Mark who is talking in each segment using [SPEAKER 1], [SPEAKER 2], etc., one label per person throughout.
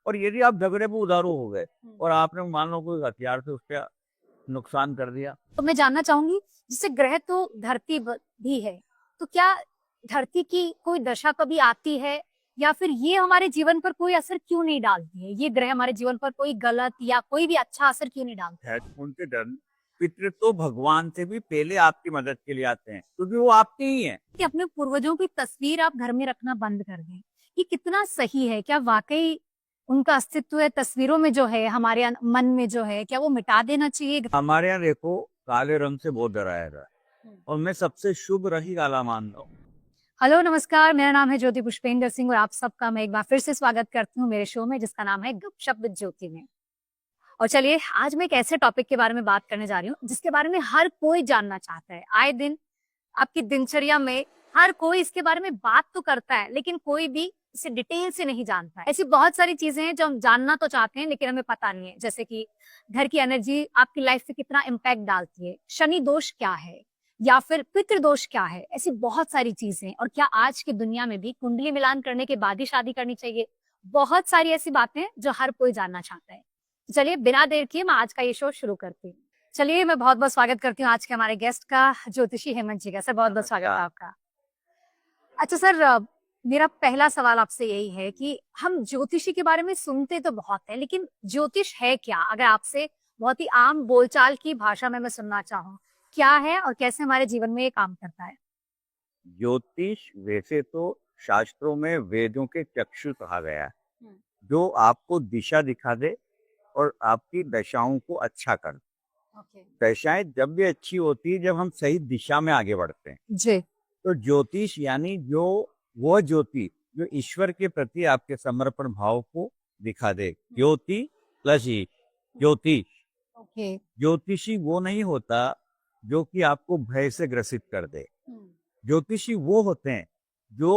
[SPEAKER 1] और यदि आप झगड़े में उधारू हो गए और आपने मान लो कोई हथियार से उसका नुकसान कर दिया।
[SPEAKER 2] तो मैं जानना चाहूंगी, जैसे ग्रह तो धरती भी है, तो क्या धरती की कोई दशा कभी आती है, या फिर ये हमारे जीवन पर कोई असर क्यों नहीं डालती है? ये ग्रह हमारे जीवन पर कोई गलत या कोई भी अच्छा असर क्यों नहीं डालते?
[SPEAKER 1] है उनके धर्म पितृ तो भगवान से भी पहले आपकी मदद के लिए आते हैं, क्योंकि वो आपके ही हैं।
[SPEAKER 2] कि अपने पूर्वजों की तस्वीर आप घर में रखना बंद कर दें, ये कितना सही है? क्या वाकई उनका अस्तित्व है तस्वीरों में जो है, हमारे मन में जो है, क्या वो मिटा देना चाहिए?
[SPEAKER 1] हमारे यहाँ देखो, काले रंग से बहुत डराया गया है और मैं सबसे शुभ रंग काला मानता हूँ।
[SPEAKER 2] हेलो, नमस्कार। मेरा नाम है ज्योति पुष्पेंद्र सिंह और आप सबका मैं एक बार फिर से स्वागत करती हूँ मेरे शो में, जिसका नाम है गपशप विद ज्योति में। और चलिए, आज मैं एक ऐसे टॉपिक के बारे में बात करने जा रही हूँ जिसके बारे में हर कोई जानना चाहता है। आए दिन आपकी दिनचर्या में हर कोई इसके बारे में बात तो करता है, लेकिन कोई भी इसे डिटेल से नहीं जानता है। ऐसी बहुत सारी चीजें हैं जो हम जानना तो चाहते हैं, लेकिन हमें पता नहीं है। जैसे कि घर की एनर्जी आपकी लाइफ पे कितना इम्पैक्ट डालती है, शनि दोष क्या है, या फिर पितृ दोष क्या है। ऐसी बहुत सारी चीजें। और क्या आज की दुनिया में भी कुंडली मिलान करने के बाद ही शादी करनी चाहिए? बहुत सारी ऐसी बातें हैं जो हर कोई जानना चाहता है। चलिए, बिना देर किए मैं आज का ये शो शुरू करती हूँ। चलिए, मैं बहुत बहुत स्वागत करती हूँ आज के हमारे गेस्ट का, ज्योतिषी हेमंत जी का। सर, बहुत बहुत स्वागत है आपका। अच्छा सर, मेरा पहला सवाल आपसे यही है कि हम ज्योतिषी के बारे में सुनते तो बहुत है, लेकिन ज्योतिष है क्या? अगर आपसे बहुत ही आम बोलचाल की भाषा में मैं सुनना चाहूँ, क्या है और कैसे हमारे जीवन में ये काम करता है?
[SPEAKER 1] ज्योतिष वैसे तो शास्त्रों में वेदों के चक्षु कहा गया है,
[SPEAKER 2] हम्म,
[SPEAKER 1] जो आपको दिशा दिखा दे और आपकी दशाओं को अच्छा कर।
[SPEAKER 2] ओके।
[SPEAKER 1] दशाएं जब भी अच्छी होती है जब हम सही दिशा में आगे बढ़ते हैं।
[SPEAKER 2] जी।
[SPEAKER 1] तो ज्योतिष यानी जो वो ज्योति जो ईश्वर के प्रति आपके समर्पण भाव को दिखा दे। ज्योति प्लस ई ज्योतिष।
[SPEAKER 2] ओके।
[SPEAKER 1] ज्योतिषी वो नहीं होता जो कि आपको भय से ग्रसित कर दे। ज्योतिषी वो होते हैं जो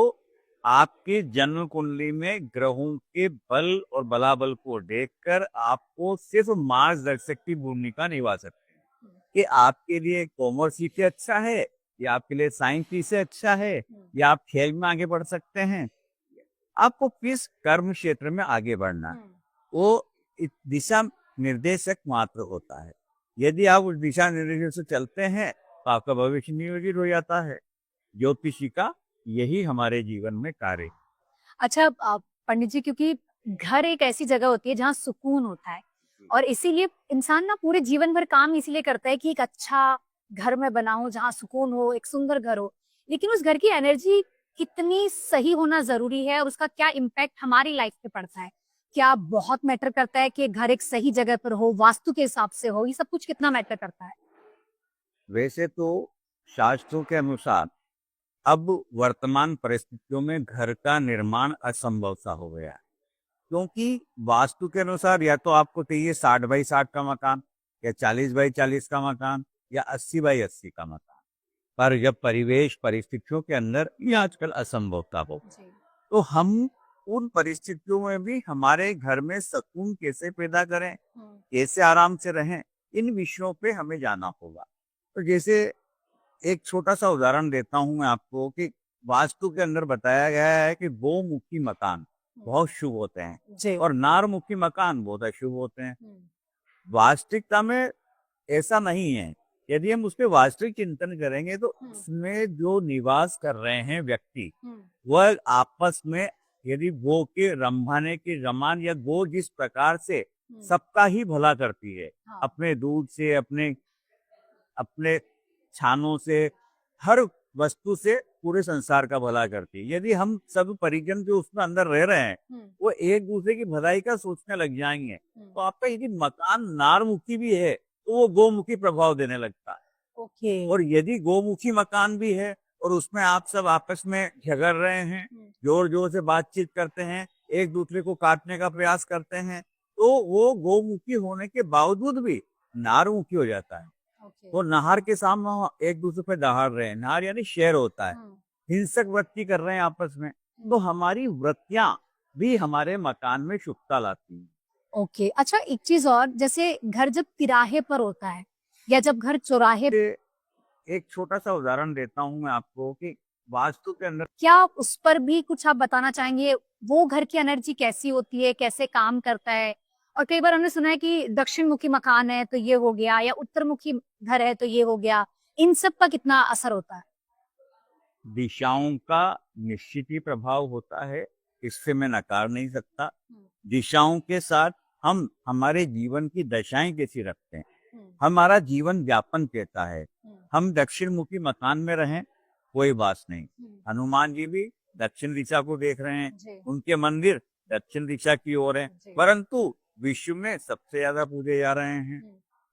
[SPEAKER 1] आपके जन्म कुंडली में ग्रहों के बल और बलाबल को देखकर आपको सिर्फ मार्गदर्शक की भूमिका निभा सकते हैं कि आपके लिए कॉमर्स से अच्छा है, या आपके लिए साइंस से अच्छा है, या आप खेल में आगे बढ़ सकते हैं, आपको किस कर्म क्षेत्र में आगे बढ़ना है, वो दिशा निर्देशक मात्र होता है। यदि आप उस दिशा निर्देशक से चलते हैं तो आपका भविष्य नियोजित हो जाता है। ज्योतिषी का यही हमारे जीवन में कार्य है।
[SPEAKER 2] अच्छा, पंडित जी, क्योंकि घर एक ऐसी जगह होती है जहाँ सुकून होता है, और इसीलिए इंसान ना पूरे जीवन भर काम इसीलिए करता है कि एक अच्छा घर में बनाऊं जहाँ सुकून हो, एक सुंदर घर हो। लेकिन उस घर की एनर्जी कितनी सही होना जरूरी है और उसका क्या इम्पैक्ट हमारी लाइफ पे पड़ता है? क्या बहुत मैटर करता है कि घर एक सही जगह पर हो, वास्तु के हिसाब से हो? ये सब कुछ कितना मैटर करता है?
[SPEAKER 1] वैसे तो शास्त्रों के अनुसार अब वर्तमान परिस्थितियों में घर का निर्माण असंभव सा हो गया है, क्योंकि वास्तु के अनुसार या तो आपको चाहिए 60 बाई 60 का मकान, या 40 बाई 40 का मकान, या 80 बाई 80 का मकान। पर जब परिवेश परिस्थितियों के अंदर ये आजकल असंभवता हो,
[SPEAKER 2] जी।
[SPEAKER 1] तो हम उन परिस्थितियों में भी हमारे घर में सुकून कैसे पैदा करें, कैसे आराम से रहें, इन विषयों पे हमें जाना होगा। तो जैसे एक छोटा सा उदाहरण देता हूं मैं आपको कि वास्तु के अंदर बताया गया है कि गोमुखी मकान बहुत शुभ होते हैं
[SPEAKER 2] जी।
[SPEAKER 1] और नारमुखी मकान बहुत अशुभ होते हैं। वास्तविकता में ऐसा नहीं है। यदि हम उस पर वास्तविक चिंतन करेंगे तो उसमें जो निवास कर रहे हैं व्यक्ति, वह आपस में यदि गो के रंभाने की रमान या गो जिस प्रकार से सबका ही भला करती है,
[SPEAKER 2] हाँ।
[SPEAKER 1] अपने दूध से, अपने अपने छानों से, हर वस्तु से पूरे संसार का भला करती है। यदि हम सब परिजन जो उसमें अंदर रह रहे हैं वो एक दूसरे की भलाई का सोचने लग जाएंगे, तो आपका यदि मकान नारमुखी भी है तो वो गोमुखी प्रभाव देने लगता है।
[SPEAKER 2] ओके।
[SPEAKER 1] और यदि गोमुखी मकान भी है और उसमें आप सब आपस में झगड़ रहे हैं, जोर जोर से बातचीत करते हैं, एक दूसरे को काटने का प्रयास करते हैं, तो वो गोमुखी होने के बावजूद भी नारमुखी हो जाता है। वो नहर के सामने एक दूसरे पे दहाड़ रहे हैं। नहर यानी शेर होता है, हिंसक वृत्ति कर रहे हैं आपस में। तो हमारी वृत्तियां भी हमारे मकान में शुभता लाती हैं।
[SPEAKER 2] ओके। अच्छा, एक चीज और, जैसे घर जब तिराहे पर होता है या जब घर चौराहे।
[SPEAKER 1] एक छोटा सा उदाहरण देता हूं मैं आपको कि वास्तु के अंदर
[SPEAKER 2] क्या आप उस पर भी कुछ आप बताना चाहेंगे? वो घर की एनर्जी कैसी होती है, कैसे काम करता है? और कई बार हमने सुना है कि दक्षिण मुखी मकान है तो ये हो गया, या उत्तर मुखी घर है तो ये हो गया। इन सब का कितना असर होता है?
[SPEAKER 1] दिशाओं का निश्चित ही प्रभाव होता है, इससे मैं नकार नहीं सकता। दिशाओं के साथ हम हमारे जीवन की दशाएं कैसी रखते हैं, हमारा जीवन व्यापन कहता है। हम दक्षिण मुखी मकान में रहें, कोई बात नहीं। हनुमान जी भी दक्षिण दिशा को देख रहे हैं,
[SPEAKER 2] जी,
[SPEAKER 1] उनके मंदिर दक्षिण दिशा की ओर हैं,
[SPEAKER 2] जी।
[SPEAKER 1] परंतु विश्व में सबसे ज्यादा पूजे जा रहे हैं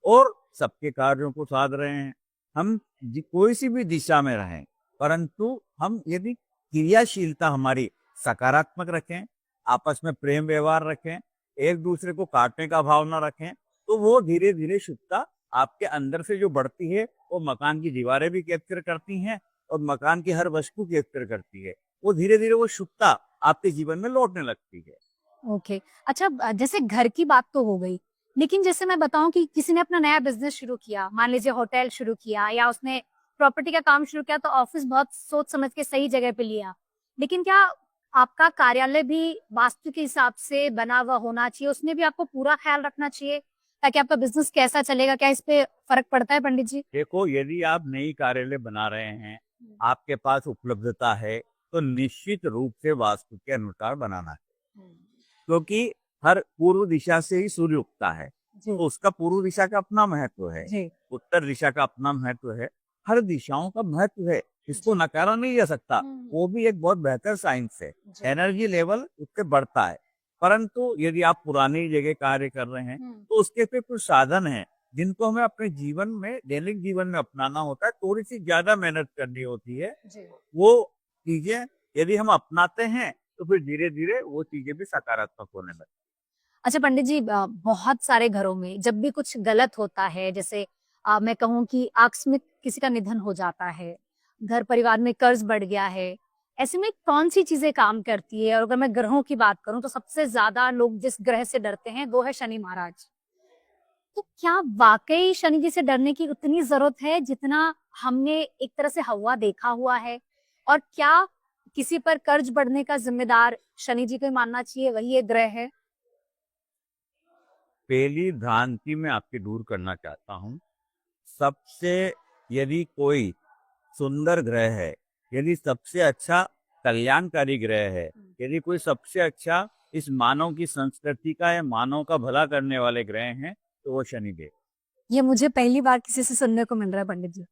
[SPEAKER 1] और सबके कार्यों को साध रहे हैं। हम कोई सी भी दिशा में रहें, परंतु हम यदि क्रियाशीलता हमारी सकारात्मक रखें, आपस में प्रेम व्यवहार रखें, एक दूसरे को काटने का भाव न रखें, तो वो धीरे धीरे शुद्धता आपके अंदर से जो बढ़ती है, वो मकान की दीवारें भी कैप्चर करती हैं और मकान की हर वस्तु कैप्चर करती है। वो धीरे धीरे वो शुद्धता आपके जीवन में लौटने लगती है।
[SPEAKER 2] ओके। अच्छा, जैसे घर की बात तो हो गई, लेकिन जैसे मैं बताऊँ कि किसी ने अपना नया बिज़नेस शुरू किया, मान लीजिए होटल शुरू किया या उसने प्रॉपर्टी का काम शुरू किया, तो ऑफ़िस बहुत सोच समझ के सही जगह पे लिया। लेकिन क्या आपका कार्यालय भी वास्तु के हिसाब से बना हुआ होना चाहिए? उसमें भी आपको पूरा ख़्याल रखना चाहिए, ताकि आपका बिज़नेस कैसा चलेगा? क्या इस पे फ़र्क पड़ता है पंडित जी?
[SPEAKER 1] देखो, यदि आप नई कार्यालय बना रहे हैं, आपके पास उपलब्धता है, तो निश्चित रूप से वास्तु के अनुसार बनाना है, क्योंकि हर पूर्व दिशा से ही सूर्य उगता है, तो उसका पूर्व दिशा का अपना महत्व है,
[SPEAKER 2] जी।
[SPEAKER 1] उत्तर दिशा का अपना महत्व है, हर दिशाओं का महत्व है, इसको नकारा नहीं जा सकता। वो भी एक बहुत बेहतर साइंस है, एनर्जी लेवल उससे बढ़ता है। परंतु यदि आप पुरानी जगह कार्य कर रहे हैं, तो उसके पे कुछ साधन है जिनको हमें अपने जीवन में, दैनिक जीवन में अपनाना होता है, थोड़ी सी ज्यादा मेहनत करनी होती है। वो चीजें यदि हम अपनाते हैं, तो फिर धीरे धीरे वो चीजें भी सकारात्मक होने लगती हैं।
[SPEAKER 2] अच्छा पंडित जी, बहुत सारे घरों में जब भी कुछ गलत होता है, जैसे मैं कहूँ कि आकस्मिक किसी का निधन हो जाता है, घर परिवार में कर्ज बढ़ गया है, ऐसे में कौन सी चीजें काम करती है? और अगर मैं ग्रहों की बात करूं तो सबसे ज्यादा लोग जिस ग्रह से डरते हैं वो है शनि महाराज। तो क्या वाकई शनि जी से डरने की उतनी जरूरत है जितना हमने एक तरह से हवा देखा हुआ है? और क्या किसी पर कर्ज बढ़ने का जिम्मेदार शनि जी को ही मानना चाहिए, वही एक ग्रह है?
[SPEAKER 1] पहली भ्रांति मैं आपकी दूर करना चाहता हूँ। सबसे यदि कोई सुंदर ग्रह है, यदि सबसे अच्छा कल्याणकारी ग्रह है, यदि कोई सबसे अच्छा इस मानव की संस्कृति का या मानव का भला करने वाले ग्रह हैं, तो वो शनिदेव।
[SPEAKER 2] ये मुझे पहली बार किसी से सुनने को मिल रहा है पंडित जी।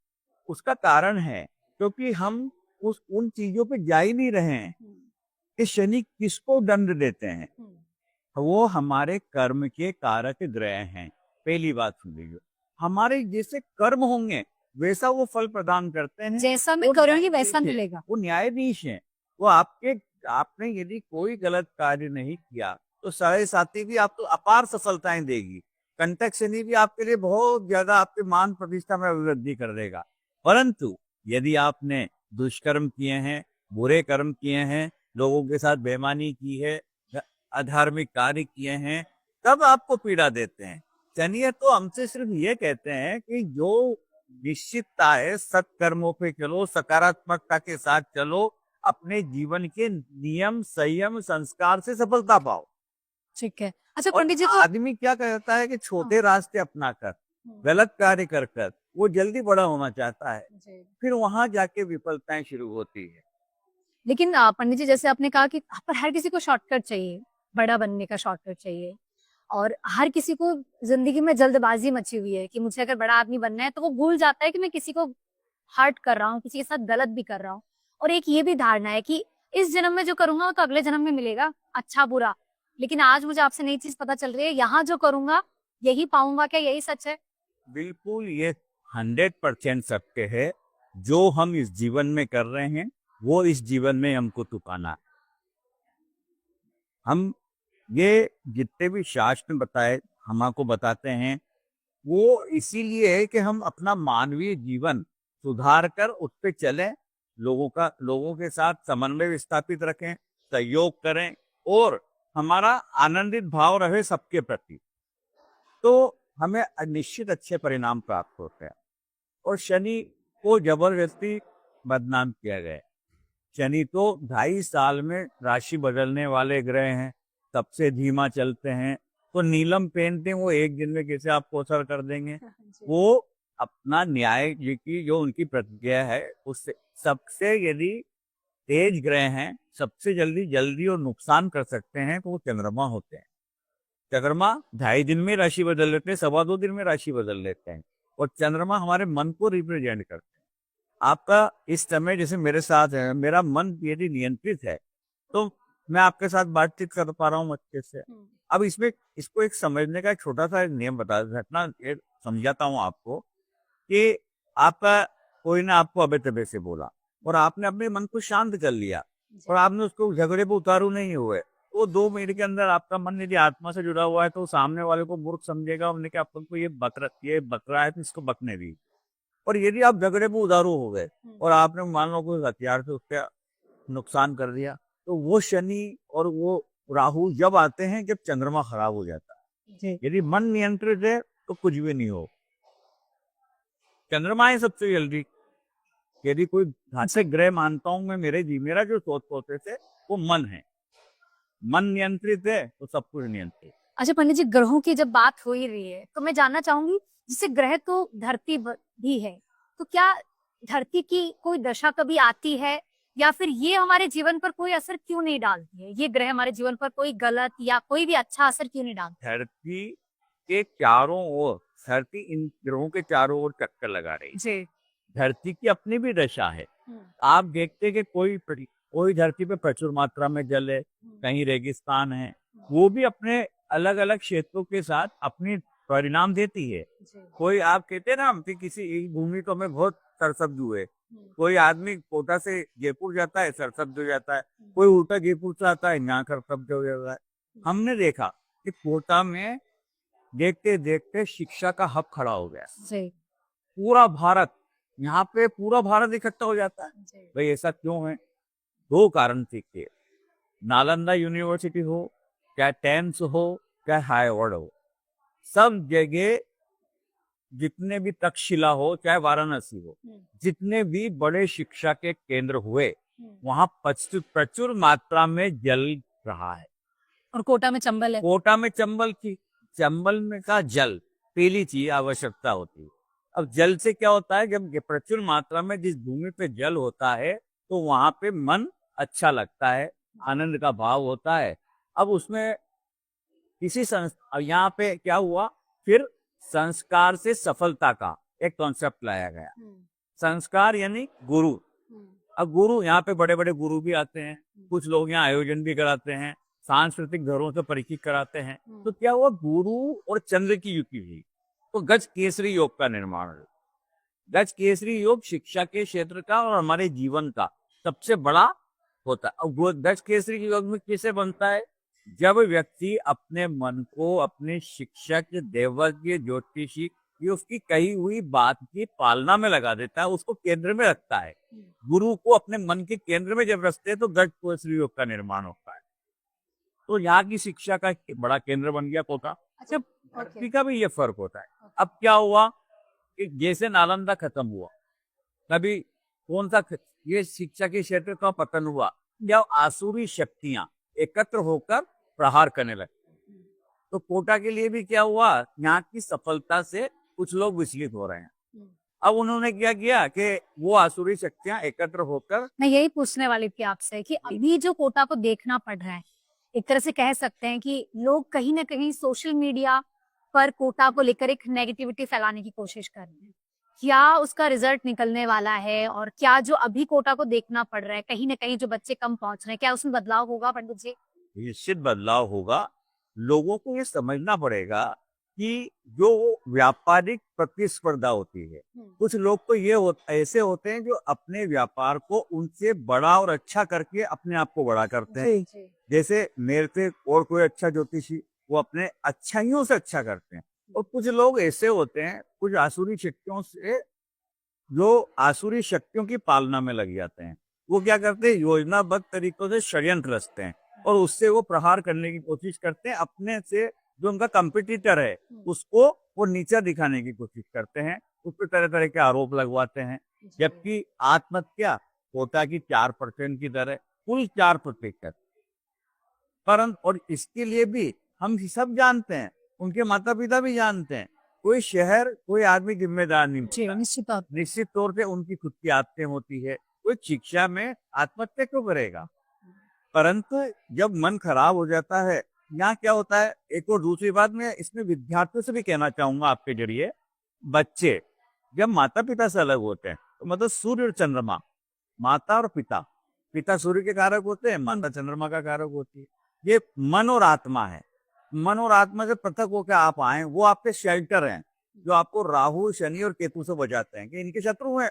[SPEAKER 1] उसका कारण है क्योंकि हम उन चीजों पे जा ही नहीं रहे हैं कि शनि किसको दंड देते हैं। वो हमारे कर्म के कारक ग्रह हैं। पहली बात सुन लीजिए, हमारे जैसे कर्म होंगे वैसा वो फल प्रदान करते हैं।
[SPEAKER 2] जैसा मैं
[SPEAKER 1] वो
[SPEAKER 2] करूंगी वैसा
[SPEAKER 1] न्यायाधीश हैं,
[SPEAKER 2] मिलेगा।
[SPEAKER 1] वो न्यायाधीश हैं। वो आपने यदि कोई गलत कार्य नहीं किया, तो साढ़े साथी भी आपको अपार सफलताएं देगी। कंटक शनि भी आपके लिए बहुत ज्यादा आपके मान प्रतिष्ठा में अभिवृद्धि कर देगा। परंतु यदि आपने दुष्कर्म किए हैं, बुरे कर्म किए हैं, लोगों के साथ बेईमानी की है, अधार्मिक कार्य किए हैं, तब आपको पीड़ा देते हैं। शनि तो हमसे सिर्फ ये कहते हैं कि जो निश्चितता है, सत्कर्मों पे चलो, सकारात्मकता के साथ चलो, अपने जीवन के नियम, संयम, संस्कार से सफलता पाओ।
[SPEAKER 2] ठीक है। अच्छा
[SPEAKER 1] और
[SPEAKER 2] पंडित जी, तो
[SPEAKER 1] आदमी क्या करता है कि छोटे रास्ते अपनाकर, गलत कार्य कर कर वो जल्दी बड़ा होना चाहता है, फिर वहां जाके विफलताएं शुरू होती है।
[SPEAKER 2] लेकिन पंडित जी, जैसे आपने कहा कि पर हर किसी को शॉर्टकट चाहिए, बड़ा बनने का शॉर्टकट चाहिए, और हर किसी को जिंदगी में जल्दबाजी मची हुई है कि मुझे अगर बड़ा आदमी बनना है, तो वो भूल जाता है कि मैं किसी को हर्ट कर रहा हूँ, किसी के साथ गलत भी कर रहा हूँ। और एक ये भी धारणा है कि इस जन्म में जो करूंगा वो तो अगले जन्म में मिलेगा, अच्छा बुरा। लेकिन आज मुझे आपसे नई चीज पता चल रही है, यहाँ जो करूंगा यही पाऊंगा। क्या यही सच है?
[SPEAKER 1] बिल्कुल, ये 100% सत्य है। जो हम इस जीवन में कर रहे हैं, वो इस जीवन में हमको चुकाना। हम ये जितने भी शास्त्र बताए, हम आपको बताते हैं, वो इसीलिए है कि हम अपना मानवीय जीवन सुधार कर उस पे चलें, लोगों के साथ समन्वय स्थापित रखें, सहयोग करें और हमारा आनंदित भाव रहे सबके प्रति, तो हमें निश्चित अच्छे परिणाम प्राप्त होते हैं। और शनि को जबरदस्ती बदनाम किया गया है। शनि तो 2.5 साल में राशि बदलने वाले ग्रह हैं, सबसे धीमा चलते हैं। तो नीलम पेंटिंग वो एक दिन में कैसे आपको असर कर देंगे? वो अपना न्याय जी की जो उनकी प्रतिज्ञा है उससे सबसे यदि तेज ग्रह हैं, सबसे जल्दी और नुकसान कर सकते हैं तो वो चंद्रमा होते हैं। चंद्रमा 2.5 दिन में राशि बदल लेते हैं, 2.25 दिन में राशि बदल लेते हैं। और चंद्रमा हमारे मन को रिप्रेजेंट करते हैं। आपका इस समय जैसे मेरे साथ है, मेरा मन यदि नियंत्रित है तो मैं आपके साथ बातचीत कर पा रहा हूँ अच्छे से। अब इसमें इसको एक समझने का एक छोटा सा नियम बता घटना समझाता हूँ आपको कि आपका कोई ने आपको अबे तबे से बोला और आपने अपने मन को शांत कर लिया और आपने उसको झगड़े पे उतारू नहीं हुए, तो 2 मिनट के अंदर आपका मन यदि आत्मा से जुड़ा हुआ है तो सामने वाले को मूर्ख समझेगा। हमने कहा अपन को ये बक रहा है तो इसको बकने दी। और यदि आप झगड़े पे उतारू हो गए और आपने मान लो कोई हथियार से उसका नुकसान कर दिया, तो वो शनि और वो राहु जब आते हैं जब चंद्रमा खराब हो जाता है। यदि मन नियंत्रित है तो कुछ भी नहीं हो। चंद्रमा है सबसे जल्दी। यदि कोई घातक ग्रह मानता हूं मैं, मेरा जो सोच प्रोसेस है वो मन है। मन नियंत्रित है तो सब कुछ नियंत्रित।
[SPEAKER 2] अच्छा पंडित जी, ग्रहों की जब बात हो ही रही है तो मैं जानना चाहूंगी, जैसे ग्रह तो धरती भी है, तो क्या धरती की कोई दशा कभी आती है या फिर ये हमारे जीवन पर कोई असर क्यों नहीं डालती है? ये ग्रह हमारे जीवन पर कोई गलत या कोई भी अच्छा असर क्यों नहीं डालती?
[SPEAKER 1] धरती के चारों ओर, धरती इन ग्रहों के चारों ओर चक्कर लगा रही है।
[SPEAKER 2] जी।
[SPEAKER 1] धरती की अपनी भी दशा है। आप देखते कि कोई धरती पे प्रचुर मात्रा में जल है, कहीं रेगिस्तान है, वो भी अपने अलग अलग क्षेत्रों के साथ अपनी परिणाम देती है। कोई आप कहते हैं ना कि किसी एक भूमि को हमें बहुत सरसब्ज हुए, कोई आदमी कोटा से जयपुर जाता है सरसब्ज हो जाता है, कोई उल्टा जयपुर से आता है यहाँ सरसब्ज हो जाता है। हमने देखा कि कोटा में देखते देखते शिक्षा का हब खड़ा हो गया। पूरा भारत, यहाँ पे पूरा भारत इकट्ठा हो जाता है। भाई ऐसा क्यों है? 2 कारण थे। नालंदा यूनिवर्सिटी हो, चाहे टेम्स हो, चाहे हार्वर्ड हो, सब जगह जितने भी तक्षशिला हो, चाहे वाराणसी हो, जितने भी बड़े शिक्षा के केंद्र हुए, वहां प्रचुर मात्रा में जल रहा है।
[SPEAKER 2] और कोटा में चंबल है।
[SPEAKER 1] कोटा में चंबल में का जल पहली चीज आवश्यकता होती है। अब जल से क्या होता है, जब प्रचुर मात्रा में जिस भूमि पे जल होता है तो वहां पे मन अच्छा लगता है, आनंद का भाव होता है। अब उसमें यहाँ पे क्या हुआ, फिर संस्कार से सफलता का एक कॉन्सेप्ट लाया गया। संस्कार यानी गुरु। अब गुरु, यहाँ पे बड़े बड़े गुरु भी आते हैं, कुछ लोग यहाँ आयोजन भी कराते हैं, सांस्कृतिक धरों से परिचित कराते हैं। तो क्या हुआ, गुरु और चंद्र की युति हुई तो गज केसरी योग का निर्माण हुआ। गज केसरी योग शिक्षा के क्षेत्र का और हमारे जीवन का सबसे बड़ा होता है। अब गज केसरी योग में कैसे बनता है? जब व्यक्ति अपने मन को अपने शिक्षक, देवज्ञ, ज्योतिषी की उसकी कही हुई बात की पालना में लगा देता है, उसको केंद्र में रखता है। गुरु को अपने मन के केंद्र में जब रखते हैं तो गज केसरी योग का निर्माण होता है। तो यहाँ की शिक्षा का बड़ा केंद्र बन गया कोटा। अच्छा, धरती का भी ये फर्क होता है। अब क्या हुआ कि जैसे नालंदा खत्म हुआ, तभी कौन सा ये शिक्षा के क्षेत्र का पतन हुआ, जब आसुरी शक्तियां एकत्र होकर प्रहार करने लगे। तो कोटा के लिए भी क्या हुआ, यहाँ की सफलता से कुछ लोग विचलित हो रहे हैं। अब उन्होंने क्या किया कि वो आसुरी शक्तियां एकत्र होकर,
[SPEAKER 2] मैं यही पूछने वाली थी आपसे कि अभी जो कोटा को देखना पड़ रहा है, एक तरह से कह सकते हैं कि लोग कहीं ना कहीं सोशल मीडिया पर कोटा को लेकर एक नेगेटिविटी फैलाने की कोशिश कर रहे हैं। क्या उसका रिजल्ट निकलने वाला है? और क्या जो अभी कोटा को देखना पड़ रहा है, कहीं ना कहीं जो बच्चे कम पहुंच रहे हैं, क्या उसमें बदलाव होगा पंडित जी?
[SPEAKER 1] निश्चित बदलाव होगा। लोगों को ये समझना पड़ेगा कि जो व्यापारिक प्रतिस्पर्धा होती है, कुछ लोग तो ये ऐसे होते हैं जो अपने व्यापार को उनसे बड़ा और अच्छा करके अपने आप को बड़ा करते हैं। जैसे मेरे से और कोई अच्छा ज्योतिषी, वो अपने अच्छाइयों से अच्छा करते हैं। और कुछ लोग ऐसे होते हैं, कुछ आसुरी शक्तियों से, जो आसुरी शक्तियों की पालना में लग जाते हैं। वो क्या करते हैं, योजनाबद्ध तरीकों से षड्यंत्र रचते हैं और उससे वो प्रहार करने की कोशिश करते हैं। अपने से जो उनका कंपटीटर है उसको वो नीचा दिखाने की कोशिश करते हैं, उस पर तरह तरह के आरोप लगवाते हैं। जबकि आत्महत्या कोटा की 4% की दर है, कुल 4%। परंतु और इसके लिए भी हम सब जानते हैं, उनके माता पिता भी जानते हैं, कोई शहर कोई आदमी जिम्मेदार नहीं
[SPEAKER 2] जी
[SPEAKER 1] होता।
[SPEAKER 2] निश्चित तौर पर।
[SPEAKER 1] निश्चित तौर पे उनकी खुद की आदतें होती है, कोई शिक्षा में आत्महत्या क्यों करेगा? परंतु जब मन खराब हो जाता है, यहाँ क्या होता है, एक और दूसरी बात मैं इसमें विद्यार्थियों से भी कहना चाहूंगा आपके जरिए, बच्चे जब माता पिता से अलग होते हैं, तो मतलब सूर्य और चंद्रमा, माता और पिता, पिता सूर्य के कारक होते हैं, माता चंद्रमा का कारक होती है। ये मन और आत्मा है, मन और आत्मा से पृथक होकर आप आए, वो आपके शेल्टर हैं, जो आपको राहु शनि और केतु से बचाते हैं कि इनके शत्रु हैं।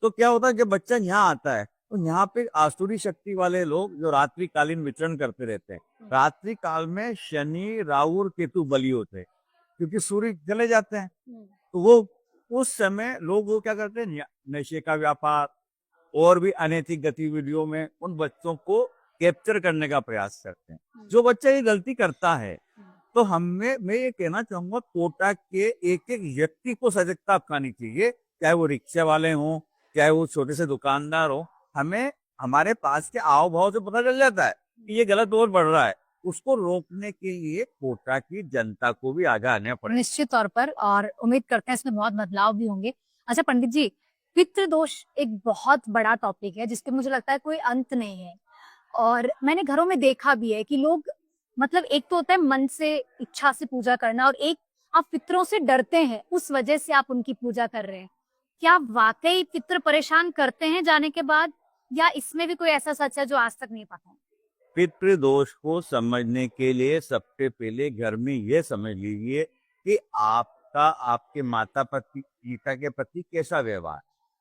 [SPEAKER 1] तो क्या होता है, जब बच्चा यहाँ आता है तो यहाँ पे आसुरी शक्ति वाले लोग जो रात्रि कालीन विचरण करते रहते हैं, रात्रि काल में शनि राहु और केतु बली होते हैं, क्योंकि सूर्य चले जाते हैं। तो वो उस समय लोग वो क्या करते हैं, नशे का व्यापार और भी अनैतिक गतिविधियों में उन बच्चों को कैप्चर करने का प्रयास करते हैं। जो बच्चा ये गलती करता है, तो मैं ये कहना चाहूंगा, कोटा के एक एक व्यक्ति को सजगता अपनानी चाहिए, चाहे वो रिक्शा वाले हों, चाहे वो छोटे से दुकानदार हो। हमें हमारे पास के आओ भाव से पता चल जाता है कि ये गलत और बढ़ रहा है, उसको रोकने के लिए कोटा की जनता को भी आगे आने पड़ेगा।
[SPEAKER 2] निश्चित तौर पर, और उम्मीद करते हैं इसमें बहुत बदलाव भी होंगे। अच्छा पंडित जी, पितृदोष एक बहुत बड़ा टॉपिक है जिसके मुझे लगता है कोई अंत नहीं है, और मैंने घरों में देखा भी है कि लोग, मतलब एक तो होता है मन से इच्छा से पूजा करना, और एक आप पितरों से डरते हैं, उस वजह से आप उनकी पूजा कर रहे हैं। क्या वाकई पितर परेशान करते हैं जाने के बाद, या इसमें भी कोई ऐसा सच है जो आज तक नहीं पता?
[SPEAKER 1] पितृदोष को समझने के लिए सबसे पहले घर में ये समझ लीजिए कि आपका आपके माता पिता के प्रति कैसा व्यवहार,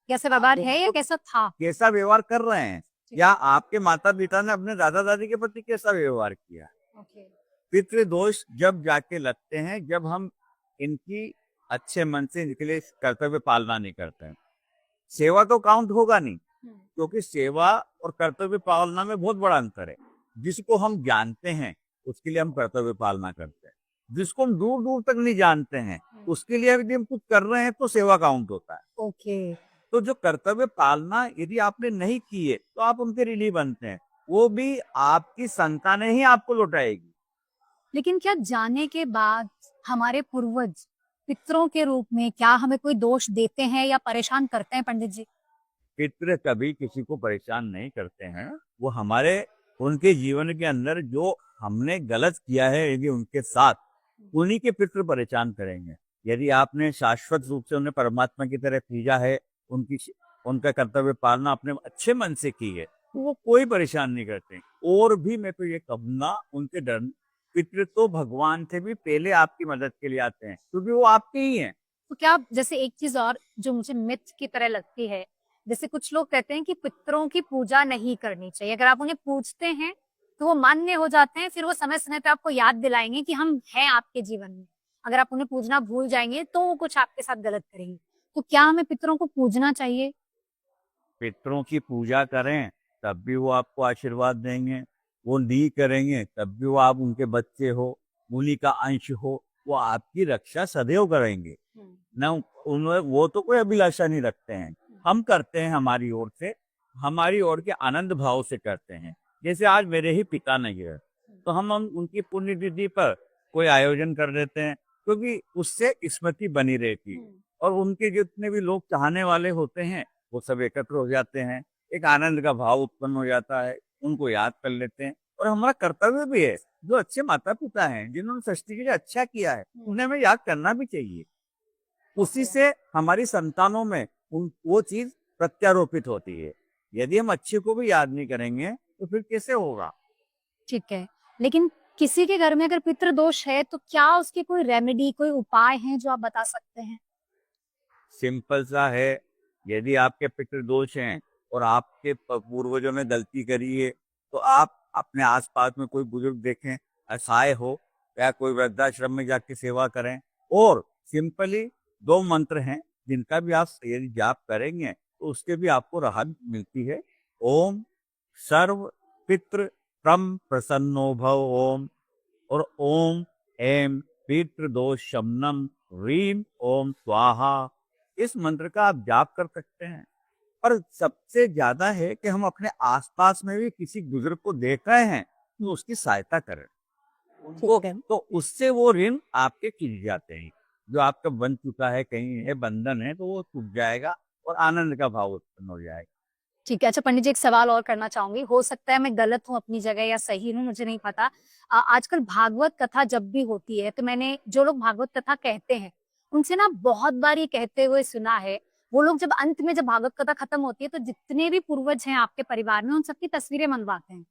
[SPEAKER 2] कैसा व्यवहार है या कैसा था?
[SPEAKER 1] कैसा व्यवहार कर रहे हैं, या आपके माता पिता ने अपने दादा दादी के प्रति कैसा व्यवहार किया। पितृदोष जब जाके लगते हैं जब हम इनकी अच्छे मन से इनके लिए कर्तव्य पालना नहीं करते हैं। सेवा तो काउंट होगा नहीं, क्योंकि सेवा और कर्तव्य पालना में बहुत बड़ा अंतर है। जिसको हम जानते हैं उसके लिए हम कर्तव्य पालना करते हैं, जिसको हम दूर दूर तक नहीं जानते हैं उसके लिए यदि हम कुछ कर रहे हैं तो सेवा काउंट होता है।
[SPEAKER 2] ओके।
[SPEAKER 1] तो जो कर्तव्य पालना यदि आपने नहीं किए तो आप उनके ऋणी बनते हैं, वो भी आपकी संतानें ही आपको लौटाएगी।
[SPEAKER 2] लेकिन क्या जाने के बाद हमारे पूर्वज पितरों के रूप में क्या हमें कोई दोष देते हैं या परेशान करते हैं पंडित जी?
[SPEAKER 1] पितृ कभी किसी को परेशान नहीं करते हैं, वो हमारे उनके जीवन के अंदर जो हमने गलत किया है यदि उनके साथ, उन्हीं के पितृ परेशान करेंगे। यदि आपने शाश्वत रूप से उन्हें परमात्मा की तरह पूजा है, उनका कर्तव्य पालना अपने अच्छे मन से की है, तो वो कोई परेशान नहीं करते। और भी मैं तो ये कहूंगा, उनके डर पितृ तो भगवान से भी पहले आपकी मदद के लिए आते हैं, क्योंकि वो आपके ही हैं।
[SPEAKER 2] तो क्या जैसे एक चीज और जो मुझे मिथ की तरह लगती है, जैसे कुछ लोग कहते हैं कि पितरों की पूजा नहीं करनी चाहिए, अगर आप उन्हें पूजते हैं तो वो मान्य हो जाते हैं, फिर वो समय समय पे आपको याद दिलाएंगे कि हम हैं आपके जीवन में। अगर आप उन्हें पूजना भूल जाएंगे तो वो कुछ आपके साथ गलत करेंगे। तो क्या हमें पितरों को पूजना चाहिए?
[SPEAKER 1] पितरों की पूजा करें तब भी वो आपको आशीर्वाद देंगे, वो नहीं करेंगे तब भी वो आप उनके बच्चे हो, उन्हीं का अंश हो, वो आपकी रक्षा सदैव करेंगे। न उन्हें वो तो कोई अभिलाषा नहीं रखते हैं, हम करते हैं हमारी ओर से, हमारी ओर के आनंद भाव से करते हैं। जैसे आज मेरे ही पिता नहीं है तो हम उनकी पुण्यतिथि पर कोई आयोजन कर देते हैं, क्योंकि उससे स्मृति बनी रहती है, और उनके जितने भी लोग चाहने वाले होते हैं वो सब एकत्र हो जाते हैं, एक आनंद का भाव उत्पन्न हो जाता है, उनको याद कर लेते हैं। और हमारा कर्तव्य भी है, जो अच्छे माता पिता हैं जिन्होंने सृष्टि के लिए अच्छा किया है उन्हें हमें याद करना भी चाहिए। उसी से हमारी संतानों में वो चीज प्रत्यारोपित होती है। यदि हम अच्छे को भी याद नहीं करेंगे तो फिर कैसे होगा?
[SPEAKER 2] ठीक है, लेकिन किसी के घर में अगर पितृदोष है तो क्या उसकी कोई रेमेडी, कोई उपाय है जो आप बता सकते हैं?
[SPEAKER 1] सिंपल सा है, यदि आपके पितृदोष हैं और आपके पूर्वजों ने गलती करी है तो आप अपने आसपास में कोई बुजुर्ग देखें, असहाय हो, या कोई वृद्धाश्रम में जाके सेवा करें। और सिंपली 2 मंत्र हैं जिनका भी आप यदि जाप करेंगे तो उसके भी आपको राहत मिलती है। ओम सर्व पितृ प्रम प्रसन्नो भव ओम, और ओम एम पितृदोष शमनम ह्रीम ओम स्वाहा। इस मंत्र का आप जाप कर सकते हैं। पर सबसे ज्यादा है कि हम अपने आसपास में भी किसी बुजुर्ग को देख रहे हैं तो उसकी सहायता करें उनको,
[SPEAKER 2] ठीक है।
[SPEAKER 1] तो उससे वो ऋण आपके खिल जाते हैं। जो आपका बन चुका है, कहीं है बंधन है, तो वो टूट जाएगा और आनंद का भाव उत्पन्न हो जाएगा।
[SPEAKER 2] ठीक है। अच्छा पंडित जी, एक सवाल और करना चाहूंगी, हो सकता है मैं गलत हूँ अपनी जगह या सही हूँ, मुझे नहीं पता। आजकल भागवत कथा जब भी होती है तो मैंने जो लोग भागवत कथा कहते हैं उनसे ना बहुत बार ये कहते हुए सुना है, वो लोग जब अंत में जब भागवत कथा खत्म होती है तो जितने भी पूर्वज हैं आपके परिवार में उन सबकी तस्वीरें मनवाते हैं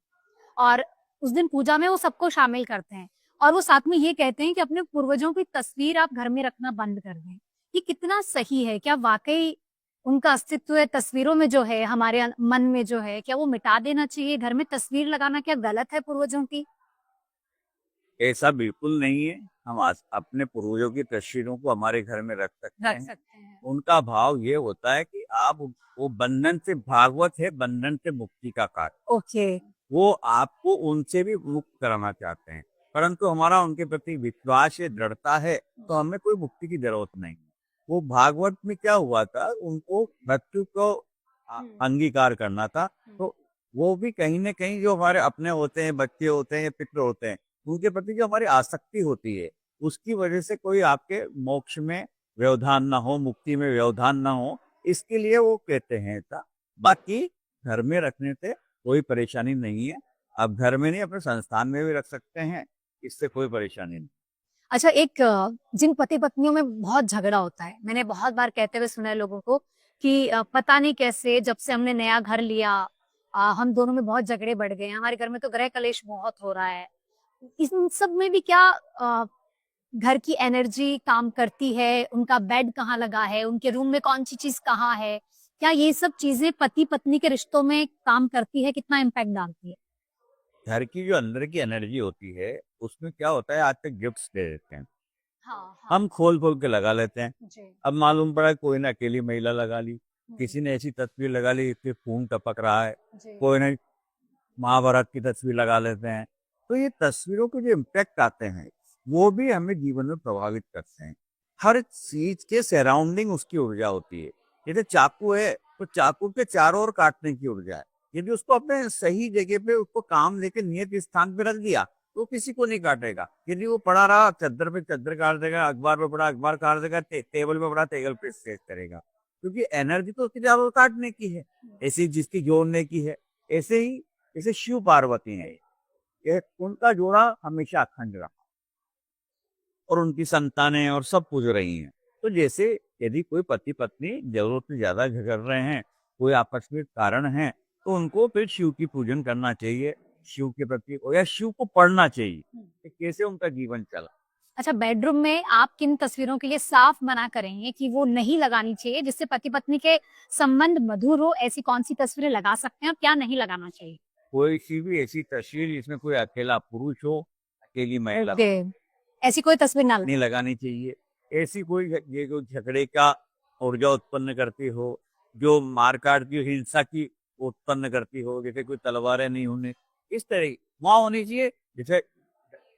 [SPEAKER 2] और उस दिन पूजा में वो सबको शामिल करते हैं और वो साथ में ये कहते हैं कि अपने पूर्वजों की तस्वीर आप घर में रखना बंद कर दें। ये कितना सही है? क्या वाकई उनका अस्तित्व है तस्वीरों में जो है, हमारे मन में जो है, क्या वो मिटा देना चाहिए? घर में तस्वीर लगाना क्या गलत है पूर्वजों की?
[SPEAKER 1] ऐसा बिल्कुल नहीं है। हम अपने पूर्वजों की तस्वीरों को हमारे घर में रख सकते
[SPEAKER 2] रख
[SPEAKER 1] हैं।
[SPEAKER 2] सकते हैं।
[SPEAKER 1] उनका भाव ये होता है कि आप वो बंधन से, भागवत है बंधन से मुक्ति का कार्य,
[SPEAKER 2] ओके।
[SPEAKER 1] वो आपको उनसे भी मुक्त कराना चाहते हैं। परंतु हमारा उनके प्रति विश्वास है, दृढ़ता है, तो हमें कोई मुक्ति की जरूरत नहीं। वो भागवत में क्या हुआ था, उनको मृत्यु को अंगीकार करना था। तो वो भी कहीं न कहीं जो हमारे अपने होते हैं, बच्चे होते हैं या पितृ होते हैं, उनके प्रति जो हमारी आसक्ति होती है, उसकी वजह से कोई आपके मोक्ष में व्यवधान ना हो, मुक्ति में व्यवधान ना हो, इसके लिए वो कहते हैं ऐसा। बाकी घर में रखने से कोई परेशानी नहीं है। आप घर में नहीं, अपने संस्थान में भी रख सकते हैं, इससे कोई परेशानी नहीं।
[SPEAKER 2] अच्छा एक जिन पति-पत्नियों में बहुत झगड़ा होता है, मैंने बहुत बार कहते हुए सुना है लोगों को कि पता नहीं कैसे जब से हमने नया घर लिया हम दोनों में बहुत झगड़े बढ़ गए हैं, हमारे घर में तो गृह कलेश बहुत हो रहा है। इन सब में भी क्या घर की एनर्जी काम करती है? उनका बेड कहाँ लगा है? उनके रूम में कौन-सी चीज़ कहाँ है? क्या ये सब चीज़ें पति-पत्नी के रिश्तों में काम करती है? कितना इम्पैक्ट डालती है?
[SPEAKER 1] घर की जो अंदर की एनर्जी होती है, उसमें क्या होता है, आज तक गिफ्ट्स दे देते हैं।
[SPEAKER 2] हाँ, हाँ।
[SPEAKER 1] हम खोल-खोल के लगा लेते हैं।
[SPEAKER 2] जी।
[SPEAKER 1] अब मालूम पड़ा कोई ने अकेली महिला लगा ली,
[SPEAKER 2] हुँ।
[SPEAKER 1] किसी ने ऐसी तस्वीर लगा ली जिससे खून टपक रहा है,
[SPEAKER 2] जी।
[SPEAKER 1] कोई ने महाभारत की तस्वीर लगा लेते हैं। तो ये तस्वीरों के जो इम्पैक्ट आते हैं, वो भी हमें जीवन में प्रभावित करते हैं। हर चीज़ के सराउंडिंग उसकी ऊर्जा होती है। जैसे चाकू है, तो चाकू के चारों ओर काटने की ऊर्जा है। यदि उसको अपने सही जगह पे उसको काम लेके नियत स्थान पे रख दिया, तो किसी को नहीं काटेगा। यदि वो पड़ा रहा चद्दर पे चद्दर काट देगा, अखबार पे पड़ा अखबार काट देगा, टेबल पे पड़ा टेबल पे सेट करेगा। क्योंकि एनर्जी तो उसके चारों ओर काटने की है, ऐसी जिसकी जोड़ने की है। ऐसे ही जैसे शिव पार्वती है, ये उनका जोड़ा हमेशा अखंड रहा और उनकी संतानें और सब पूज रही हैं। तो जैसे यदि कोई पति पत्नी जरूरत से ज्यादा झगड़ रहे हैं, कोई आकस्मिक कारण है, तो उनको फिर शिव की पूजन करना चाहिए, शिव के प्रति या शिव को पढ़ना चाहिए कि कैसे उनका जीवन चला।
[SPEAKER 2] अच्छा बेडरूम में आप किन तस्वीरों के लिए साफ मना करेंगे कि वो नहीं लगानी चाहिए जिससे पति-पत्नी के संबंध मधुर हो, ऐसी कौन-सी तस्वीरें लगा सकते हैं और क्या नहीं लगाना चाहिए?
[SPEAKER 1] कोई सी भी ऐसी तस्वीर जिसमें कोई अकेला पुरुष हो, अकेली महिला
[SPEAKER 2] ओके। ऐसी कोई तस्वीर ना
[SPEAKER 1] नहीं
[SPEAKER 2] लगाएं।
[SPEAKER 1] लगानी चाहिए। ऐसी कोई ये जो झगड़े का ऊर्जा उत्पन्न करती हो, जो मार-काट की हिंसा की उत्पन्न करती हो, जैसे कोई तलवारें नहीं होनी, इस तरह की वहाँ होनी चाहिए। जैसे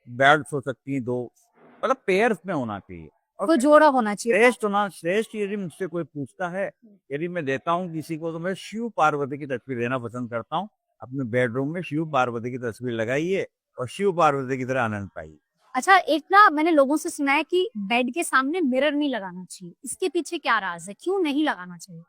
[SPEAKER 1] बेड्स हो सकती हैं 2, मतलब पेयर्स में होना चाहिए। और
[SPEAKER 2] कोई जोड़ा होना चाहिए।
[SPEAKER 1] श्रेष्ठ यदि मुझसे कोई पूछता है, यदि मैं देता हूँ किसी को, तो मैं शिव-पार्वती की तस्वीर देना पसंद करता हूँ। अपने बेडरूम में शिव-पार्वती की तस्वीर लगाइए और शिव-पार्वती की तरह आनंद पाइए।
[SPEAKER 2] अच्छा एक ना मैंने लोगों से सुना है कि बेड के सामने मिरर नहीं लगाना चाहिए। इसके पीछे क्या राज है? क्यों नहीं लगाना चाहिए?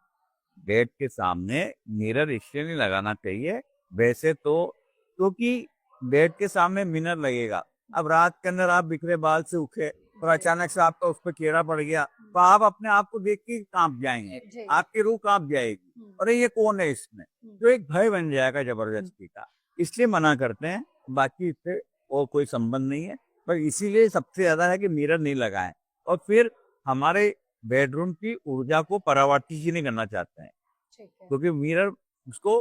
[SPEAKER 1] बेड के सामने मिरर इसलिए नहीं लगाना चाहिए, वैसे तो क्योंकि बेड के सामने मिरर लगेगा। अब रात के अंदर आप बिखरे बाल से उठे और अचानक से आपका उस पर कीड़ा पड़ गया, तो आप अपने आप को देख के कांप जाएंगे,
[SPEAKER 2] जी।
[SPEAKER 1] आपकी रूह कांप जाएगी, अरे ये कौन है इसमें, तो एक भय बन जाएगा जबरदस्ती का, इसलिए मना करते हैं। बाकी इससे और कोई संबंध नहीं है, पर इसीलिए सबसे ज्यादा है कि मिरर नहीं लगाएं। और फिर हमारे बेडरूम की ऊर्जा को परावर्तित ही नहीं करना चाहते हैं,
[SPEAKER 2] ठीक है।
[SPEAKER 1] क्योंकि मिरर उसको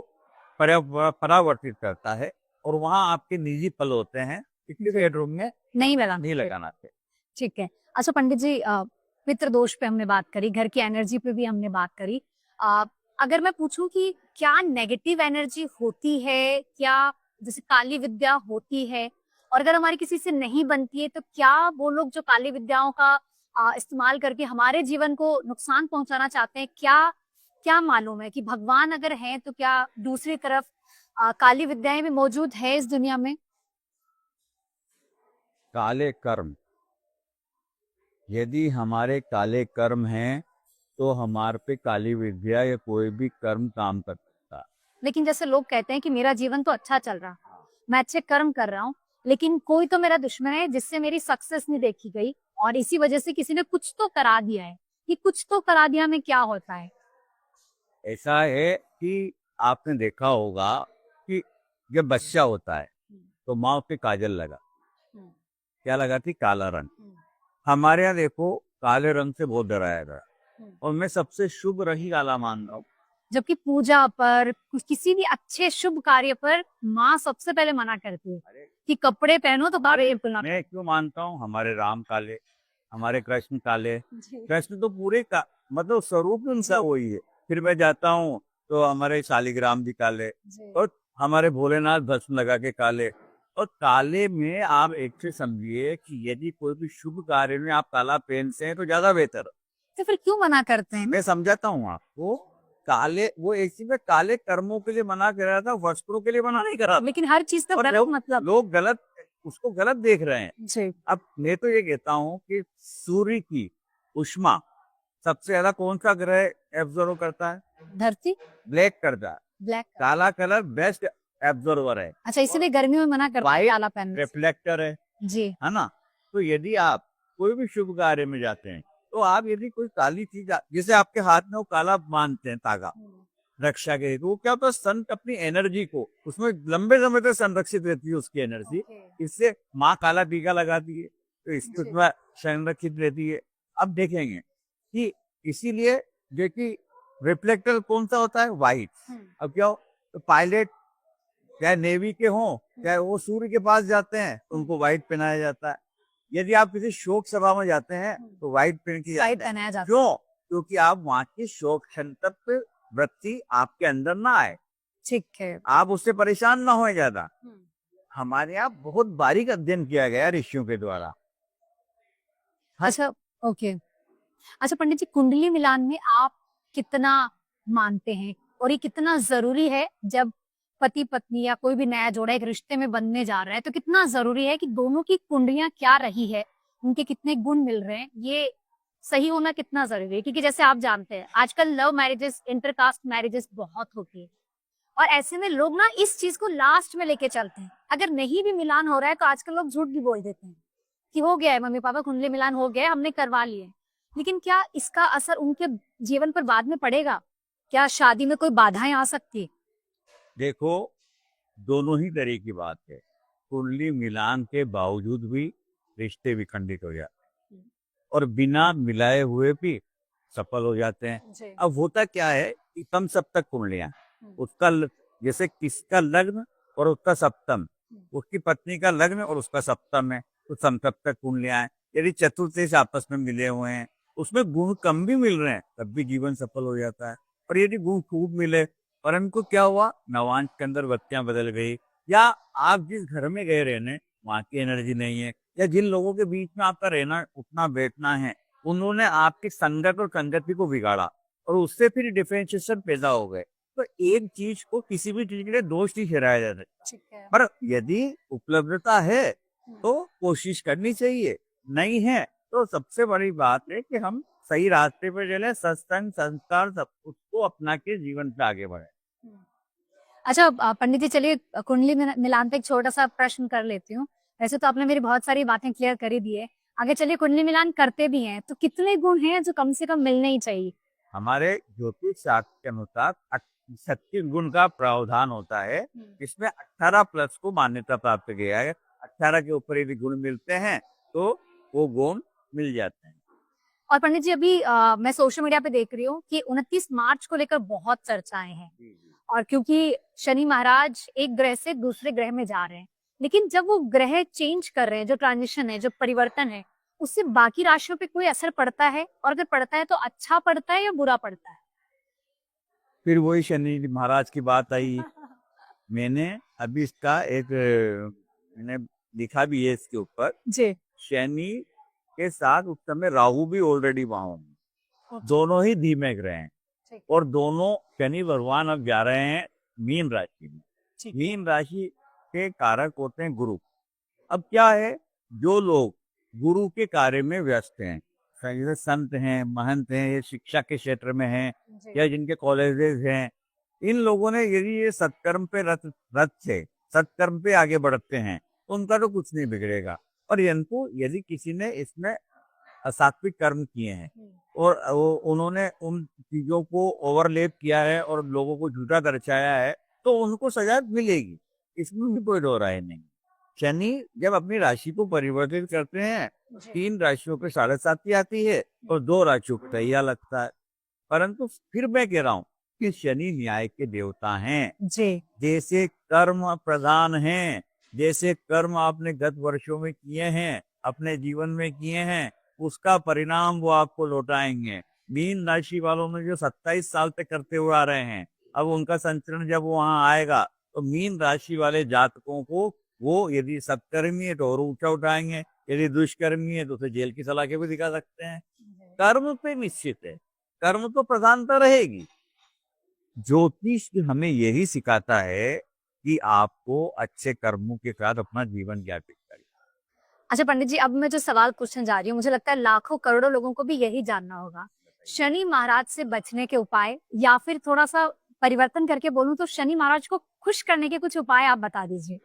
[SPEAKER 1] परावर्तित करता है और वहाँ आपके निजी पल होते हैं, इसलिए बेडरूम में
[SPEAKER 2] नहीं लगाना
[SPEAKER 1] नहीं
[SPEAKER 2] चाहिए।
[SPEAKER 1] लगाना चाहिए।
[SPEAKER 2] ठीक है। अच्छा पंडित जी पितृ दोष पे हमने बात करी, घर की एनर्जी पे भी हमने बात करी। अ, अगर मैं पूछूं कि क्या नेगेटिव एनर्जी होती है? क्या जैसे काली विद्या होती है? और अगर हमारी किसी से नहीं बनती है तो क्या वो लोग जो काली विद्याओं का इस्तेमाल करके हमारे जीवन को नुकसान पहुंचाना चाहते हैं, क्या क्या मालूम है कि भगवान अगर हैं तो क्या दूसरी तरफ काली विद्याएं भी मौजूद है इस दुनिया में?
[SPEAKER 1] काले कर्म, यदि हमारे काले कर्म हैं तो हमारे पे काली विद्या या कोई भी कर्म काम कर सकता है।
[SPEAKER 2] लेकिन जैसे लोग कहते हैं कि मेरा जीवन तो अच्छा चल रहा, मैं अच्छे कर्म कर रहा हूँ, लेकिन कोई तो मेरा दुश्मन है जिससे मेरी सक्सेस नहीं देखी गई और इसी वजह से किसी ने कुछ तो करा दिया है। ये कुछ तो करा दिया में क्या होता है?
[SPEAKER 1] ऐसा है कि आपने देखा होगा कि जब बच्चा होता है तो माँ उसके काजल लगा, क्या लगाती? काला रंग। हमारे यहाँ देखो काले रंग से बहुत डराया गया और मैं सबसे शुभ रंग ही काला मान रहा हूँ।
[SPEAKER 2] जबकि पूजा पर किसी भी अच्छे शुभ कार्य पर माँ सबसे पहले मना करती है
[SPEAKER 1] अरे
[SPEAKER 2] कि कपड़े पहनो तो बाहर बिल्कुल ना।
[SPEAKER 1] मैं क्यों मानता हूँ? हमारे राम काले, हमारे कृष्ण काले,
[SPEAKER 2] जी।
[SPEAKER 1] कृष्ण तो पूरे का मतलब स्वरूप उनका वही है। फिर मैं जाता हूँ तो हमारे शालिग्राम जी काले
[SPEAKER 2] जी।
[SPEAKER 1] और हमारे भोलेनाथ भस्म लगा के काले। और काले में आप एक चीज समझिए कि यदि कोई भी शुभ कार्य में आप काला पहनते हैं तो ज्यादा बेहतर है।
[SPEAKER 2] तो फिर क्यों मना करते हैं?
[SPEAKER 1] मैं समझाता हूँ आपको, काले वो एक चीज में काले कर्मों के लिए मना कर रहा था, वस्त्रों के लिए मना नहीं कर रहा था।
[SPEAKER 2] लेकिन हर चीज का
[SPEAKER 1] और
[SPEAKER 2] गलत मतलब।
[SPEAKER 1] लोग गलत उसको गलत देख रहे हैं।
[SPEAKER 2] जी।
[SPEAKER 1] अब मैं तो ये कहता हूँ कि सूर्य की उष्मा सबसे ज्यादा कौन सा ग्रह एब्जॉर्व करता है?
[SPEAKER 2] धरती।
[SPEAKER 1] ब्लैक करता है।
[SPEAKER 2] ब्लैक।
[SPEAKER 1] काला कलर बेस्ट एब्जॉर्वर है,
[SPEAKER 2] अच्छा, इसीलिए गर्मियों में मना करते हैं काला पहनने से।
[SPEAKER 1] रिफ्लेक्टर
[SPEAKER 2] जी।
[SPEAKER 1] है ना? तो यदि आप कोई भी शुभ कार्य में जाते हैं तो आप यदि कोई काली चीज जैसे आपके हाथ में वो काला बांधते हैं धागा रक्षा के, तो वो क्या होता है? सन अपनी एनर्जी को उसमें लंबे समय तक संरक्षित रहती है उसकी एनर्जी। इससे माँ काला टीका लगाती है तो इसकी उसमें संरक्षित रहती है। अब देखेंगे कि इसीलिए जो कि रिफ्लेक्टर कौन सा होता है? व्हाइट। अब क्या हो तो पायलट चाहे नेवी के हों चाहे वो सूर्य के पास जाते हैं तो उनको व्हाइट पहनाया जाता है। यदि आप किसी शोक सभा में जाते हैं तो व्हाइट पहन के
[SPEAKER 2] व्हाइट
[SPEAKER 1] जाते हैं।
[SPEAKER 2] पहनाया जाता है।
[SPEAKER 1] क्यों? क्योंकि आप वहां की शोक संतप्त वृत्ति आपके अंदर ना आए,
[SPEAKER 2] ठीक है।
[SPEAKER 1] आप उससे परेशान ना हो ज्यादा। हमारे यहाँ बहुत बारीक अध्ययन किया गया ऋषियों के द्वारा।
[SPEAKER 2] अच्छा, ओके। अच्छा पंडित जी, कुंडली मिलान में आप कितना मानते हैं और ये कितना जरूरी है जब पति पत्नी या कोई भी नया जोड़ा एक रिश्ते में बनने जा रहा है, तो कितना जरूरी है कि दोनों की कुंडलियां क्या रही है, उनके कितने गुण मिल रहे हैं, ये सही होना कितना जरूरी है? क्योंकि जैसे आप जानते हैं आजकल लव मैरिजेस, इंटरकास्ट मैरिजेस बहुत होती है और ऐसे में लोग ना इस चीज को लास्ट में लेके चलते हैं। अगर नहीं भी मिलान हो रहा है तो आजकल लोग झूठ भी बोल देते हैं कि हो गया है, मम्मी पापा कुंडली मिलान हो गया है, हमने करवा लिए। लेकिन क्या इसका असर उनके जीवन पर बाद में पड़ेगा? क्या शादी में कोई बाधाएं आ सकती है?
[SPEAKER 1] देखो दोनों ही तरह की बात है। कुंडली मिलान के बावजूद भी रिश्ते विखंडित हो जाते हैं और बिना मिलाए हुए भी सफल हो जाते हैं। अब होता क्या है कि कम सप्तक कुंडलियां, उसका जैसे किसका लग्न और उसका सप्तम, उसकी पत्नी का लग्न और उसका सप्तम है तो समसप्तक कुंडलियां हैं। यदि चतुर्थी से आपस में मिले हुए हैं, उसमें गुण कम भी मिल रहे हैं तब भी जीवन सफल हो जाता है। और यदि गुण खूब मिले और उनको क्या हुआ, नवांश के अंदर वृत्तियां बदल गई, या आप जिस घर में गए रहने वहां की एनर्जी नहीं है, या जिन लोगों के बीच में आपका रहना उठना बैठना है उन्होंने आपकी संगत और संगति को बिगाड़ा और उससे फिर डिफरेंशिएशन पैदा हो गए। तो एक चीज को किसी भी चीज के लिए दोष नहीं ठहराया जाता,
[SPEAKER 2] ठीक है।
[SPEAKER 1] पर यदि उपलब्धता है तो कोशिश करनी चाहिए, नहीं है तो सबसे बड़ी बात है कि हम सही रास्ते पे चले, सत्संग संस्कार सब उसको अपना के जीवन पे आगे बढ़े।
[SPEAKER 2] अच्छा पंडित जी, चलिए कुंडली मिलान पे एक छोटा सा प्रश्न कर लेती हूँ। वैसे तो आपने मेरी बहुत सारी बातें क्लियर कर ही दी है। आगे चलिए, कुंडली मिलान करते भी हैं तो कितने गुण हैं जो कम से कम मिलने ही चाहिए?
[SPEAKER 1] हमारे ज्योतिष शास्त्र के अनुसार 36 गुण का प्रावधान होता है, इसमें 18 प्लस को मान्यता प्राप्त किया है। 18 के ऊपर यदि गुण मिलते हैं तो वो गुण मिल जाते हैं।
[SPEAKER 2] और पंडित जी, अभी मैं सोशल मीडिया पे देख रही हूँ कि 29 मार्च को लेकर बहुत चर्चाएं हैं और क्योंकि शनि महाराज एक ग्रह से दूसरे ग्रह में जा रहे हैं, लेकिन जब वो ग्रह चेंज कर रहे हैं, जो ट्रांजिशन है, जो परिवर्तन है, उससे बाकी राशियों पे कोई असर पड़ता है? और अगर पड़ता है तो अच्छा पड़ता है या बुरा पड़ता है?
[SPEAKER 1] फिर वही शनि महाराज की बात आई। मैंने अभी इसका एक मैंने लिखा भी है इसके ऊपर।
[SPEAKER 2] जी।
[SPEAKER 1] शनि के साथ उस समय राहु भी ऑलरेडी वहां होंगे, दोनों ही धीमे ग्रह हैं।
[SPEAKER 2] ठीक।
[SPEAKER 1] और दोनों शनि भगवान अब जा रहे हैं मीन राशि में।
[SPEAKER 2] ठीक।
[SPEAKER 1] मीन राशि के कारक होते हैं गुरु। अब क्या है, जो लोग गुरु के कार्य में व्यस्त हैं, जैसे संत हैं, महंत हैं, ये शिक्षा के क्षेत्र में हैं,
[SPEAKER 2] जी।
[SPEAKER 1] या जिनके कॉलेजेस हैं, इन लोगों ने यदि ये सत्कर्म पे रत रत से सत्कर्म पे आगे बढ़ते हैं तो उनका तो कुछ नहीं बिगड़ेगा। और इनको यदि किसी ने इसमें असात्विक कर्म किए हैं और उन्होंने उन चीजों को ओवरलेप किया है और लोगों को झूठा दर्शाया है, तो उनको सजा मिलेगी, इसमें भी कोई दो राय नहीं। शनि जब अपनी राशि को परिवर्तित करते हैं,
[SPEAKER 2] जी।
[SPEAKER 1] 3 राशियों पे 7.5 आती है और 2 राशियों पे तैयार लगता है। परंतु फिर मैं कह रहा हूँ कि शनि न्याय के देवता हैं।
[SPEAKER 2] जी।
[SPEAKER 1] जैसे कर्म प्रधान हैं, जैसे कर्म आपने गत वर्षों में किए हैं, अपने जीवन में किए हैं, उसका परिणाम वो आपको लौटाएंगे। मीन राशि वालों ने जो 27 साल तक करते हुए आ रहे हैं, अब उनका संचरण जब वहां आएगा तो मीन राशि वाले जातकों को वो यदि सत्कर्मी है तो और ऊंचा उठाएंगे, यदि दुष्कर्मी है तो उसे जेल की सलाखें भी दिखा सकते हैं। कर्म पे निश्चित है, कर्म तो प्रधानता रहेगी। ज्योतिष हमें यही सिखाता है कि आपको अच्छे कर्मों के साथ अपना जीवन ज्ञापित करें।
[SPEAKER 2] अच्छा पंडित जी, अब मैं जो सवाल पूछने जा रही हूँ, मुझे लगता है लाखों करोड़ों लोगों को भी यही जानना होगा। शनि महाराज से बचने के उपाय, या फिर थोड़ा सा परिवर्तन करके बोलूं तो शनि महाराज को खुश करने के कुछ उपाय आप बता दीजिए।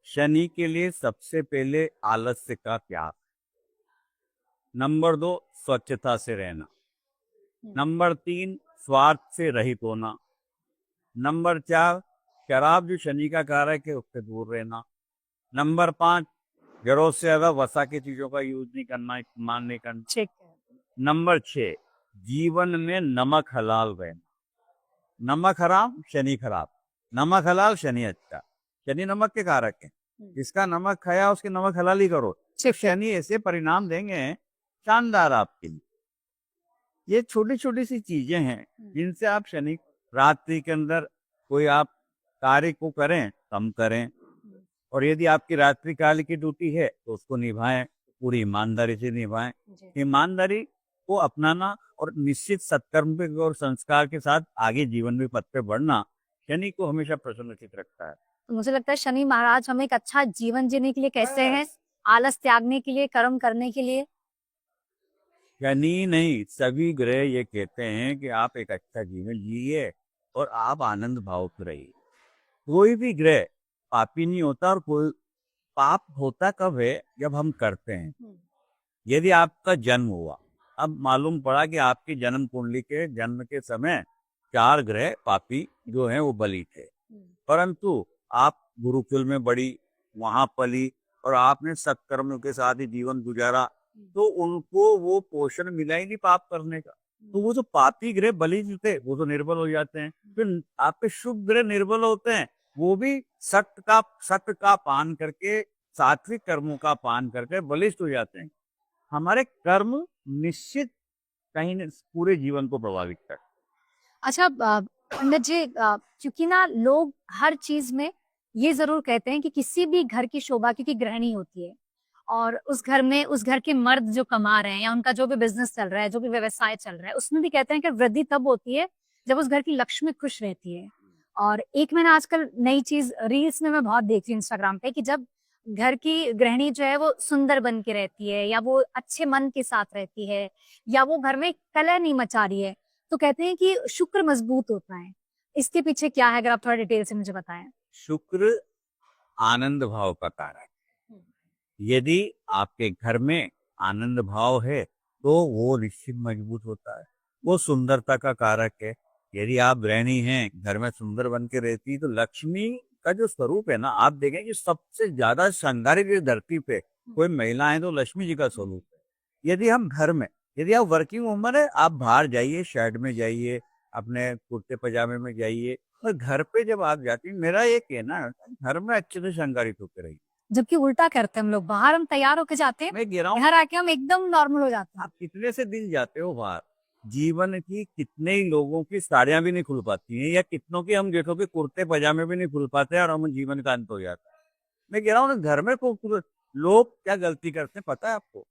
[SPEAKER 1] शनि के लिए सबसे पहले आलस्य का त्याग, नंबर 2 स्वच्छता से रहना, नंबर 3 स्वार्थ से रहित होना, नंबर 4 शराब जो शनि का कारक है उससे दूर रहना, नंबर 5 जरूरत से ज्यादा वसा की चीजों का यूज नहीं करना, इस्तेमाल नहीं करना,
[SPEAKER 2] ठीक है।
[SPEAKER 1] नंबर 6 जीवन में नमक हलाल रहना। नमक हराम शनि खराब, नमक हलाल शनि अच्छा। शनि नमक के कारक है, जिसका नमक खाया उसके नमक हलाल ही करो, सिर्फ शनि ऐसे परिणाम देंगे शानदार आपके लिए। ये छोटी छोटी सी चीजें हैं जिनसे आप शनि रात्रि के अंदर कोई आप कार्य को करें, कम करें, और यदि आपकी रात्रि काल की ड्यूटी है तो उसको निभाएं, पूरी ईमानदारी से निभाएं। ईमानदारी को अपनाना और निश्चित सत्कर्म पे और संस्कार के साथ आगे जीवन में पथ पे बढ़ना शनि को हमेशा प्रसन्नचित रखता है।
[SPEAKER 2] तो मुझे लगता है शनि महाराज हमें एक अच्छा जीवन जीने के लिए कहते हैं, आलस त्यागने के लिए, कर्म करने के लिए।
[SPEAKER 1] शनि नहीं, सभी ग्रह ये कहते हैं कि आप एक अच्छा जीवन जिए और आप आनंद भाव से रहिए। कोई भी ग्रह पापी नहीं होता, और कोई पाप होता कब है, जब हम करते हैं। यदि आपका जन्म हुआ, अब मालूम पड़ा कि आपकी जन्म कुंडली के जन्म के समय 4 ग्रह पापी जो हैं वो बलि थे, परंतु आप गुरुकुल में बड़ी, वहां पली और आपने सत्कर्म के साथ ही जीवन गुजारा, तो उनको वो पोषण मिला ही नहीं पाप करने का। तो वो जो पापी ग्रह बलि जो थे वो तो निर्बल हो जाते हैं। फिर आपके शुभ ग्रह निर्बल होते हैं, वो भी सत्य का पान करके, सात्विक कर्मों का पान करके बलिष्ठ हो जाते हैं। हमारे कर्म निश्चित कहीं न पूरे जीवन को प्रभावित करते हैं।
[SPEAKER 2] अच्छा पंडित जी, क्योंकि ना लोग हर चीज में ये जरूर कहते हैं कि किसी भी घर की शोभा, क्योंकि गृहिणी होती है और उस घर में उस घर के मर्द जो कमा रहे हैं या उनका जो भी बिजनेस चल रहा है, जो भी व्यवसाय चल रहा है, उसमें भी कहते हैं कि वृद्धि तब होती है जब उस घर की लक्ष्मी खुश रहती है। और एक मैंने आजकल नई चीज रील्स में मैं बहुत देख रही हूँ इंस्टाग्राम पे, कि जब घर की गृहिणी जो है वो सुंदर बन के रहती है, या वो अच्छे मन के साथ रहती है, या वो घर में कलह नहीं मचा रही है, तो कहते हैं कि शुक्र मजबूत होता है। इसके पीछे क्या है, अगर आप थोड़ा डिटेल से मुझे बताएं।
[SPEAKER 1] शुक्र आनंद भाव का कारक, यदि आपके घर में आनंद भाव है तो वो निश्चित मजबूत होता है, वो सुंदरता का कारक है। यदि आप गृहिणी हैं, घर में सुंदर बन के रहती, तो लक्ष्मी का जो स्वरूप है ना, आप देखें कि सबसे ज्यादा श्रृंगारित धरती पे कोई महिला है तो लक्ष्मी जी का स्वरूप है। यदि हम घर में, यदि आप वर्किंग वुमन है, आप बाहर जाइए, शर्ट में जाइए, अपने कुर्ते पजामे में जाइए, और घर पे जब आप जाती, मेरा ये कहना है घर में अच्छे से श्रृंगारित होकर रहिए।
[SPEAKER 2] जबकि उल्टा करते हैं हम लोग, बाहर हम तैयार होके जाते हैं,
[SPEAKER 1] मैं कह रहा हूँ
[SPEAKER 2] घर आके हम एकदम नॉर्मल हो जाते हैं।
[SPEAKER 1] आप कितने से दिन जाते हो बाहर, जीवन की कितने ही लोगों की साड़ियां भी नहीं खुल पाती हैं, या कितनों की हम देखो कि कुर्ते पजामे भी नहीं खुल पाते और हम जीवन का अंत हो जाता है। मैं कह रहा हूँ घर में खूबसूरत लोग क्या गलती करते हैं पता है आपको?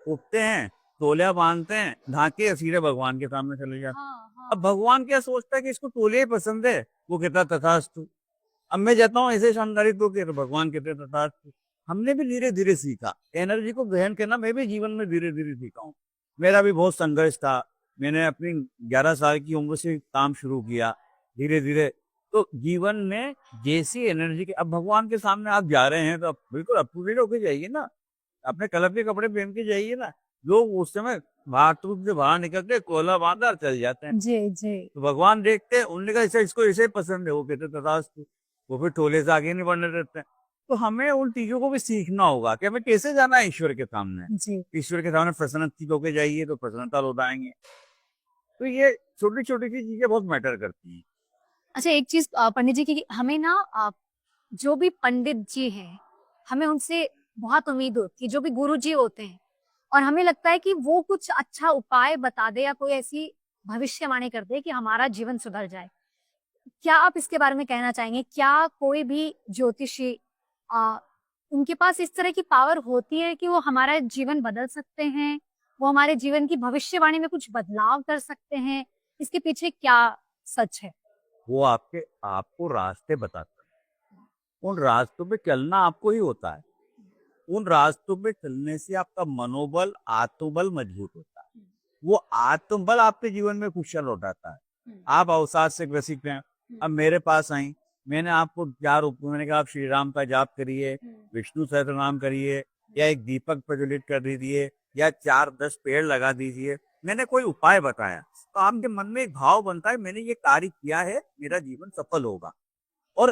[SPEAKER 1] उठते हैं, तौलिया बांधते हैं, ढाके सीधे भगवान के सामने चले जाते हैं।
[SPEAKER 2] हाँ, हाँ।
[SPEAKER 1] अब भगवान क्या सोचता है कि इसको तौलिया ही पसंद है, वो कहता तथास्तु। अब मैं जाता हूँ ऐसे शानदारी तो कि भगवान कहते तथास्तु। हमने भी धीरे धीरे सीखा एनर्जी को ग्रहण करना। मैं भी जीवन में धीरे धीरे सीखा हूँ। मेरा भी बहुत संघर्ष था। मैंने अपनी 11 साल की उम्र से काम शुरू किया धीरे धीरे। तो जीवन में जैसी एनर्जी के, अब भगवान के सामने आप जा रहे हैं तो आप बिल्कुल अप टू डेट होके जाइए ना, अपने कलर के कपड़े पहन के जाइए ना। लोग उस समय बाथरूम से बाहर निकलते कोला बांधा और चल जाते हैं।
[SPEAKER 2] जी, जी।
[SPEAKER 1] तो भगवान देखते हैं, उन्होंने कहा ऐसा इसको ऐसे पसंद है, वो कहते तथास्तु। वो फिर टोले से आगे नहीं बढ़ने देते हैं। तो हमें उन चीजों को भी सीखना होगा कि हमें कैसे जाना है ईश्वर के सामने।
[SPEAKER 2] जी।
[SPEAKER 1] ईश्वर के सामने प्रसन्नचित्त होके जाइए तो प्रसन्नता लौटाएंगे। तो ये छोटी छोटी सी चीजें बहुत मैटर करती हैं।
[SPEAKER 2] अच्छा, एक चीज पंडित जी की हमें ना जो भी पंडित जी हैं, हमें उनसे बहुत उम्मीद होती है, जो भी गुरु जी होते हैं, और हमें लगता है कि वो कुछ अच्छा उपाय बता दे या कोई ऐसी भविष्यवाणी कर दे कि हमारा जीवन सुधर जाए। क्या आप इसके बारे में कहना चाहेंगे? क्या कोई भी ज्योतिषी उनके पास इस तरह की पावर होती है कि वो हमारा जीवन बदल सकते हैं? वो हमारे जीवन की भविष्यवाणी में कुछ बदलाव कर सकते हैं? इसके पीछे क्या सच है?
[SPEAKER 1] वो आपको रास्ते बताता है। उन रास्तों पे चलना आपको ही होता है। उन रास्तों पे चलने से आपका मनोबल, आत्मबल मजबूत होता है। वो आत्मबल आपके जीवन में खुशियाँ लौटाता है। आप अवसाद से ग्रसित हैं, अब मेरे पास आई, मैंने आपको 4 मैंने कहा आप श्री राम का जाप करिए, विष्णु सहस्त्रनाम करिए, या एक दीपक प्रज्वलित कर दीजिए, या 4-10 पेड़ लगा दीजिए। मैंने कोई उपाय बताया तो आपके मन में एक भाव बनता है, मैंने ये कार्य किया है, मेरा जीवन सफल होगा। और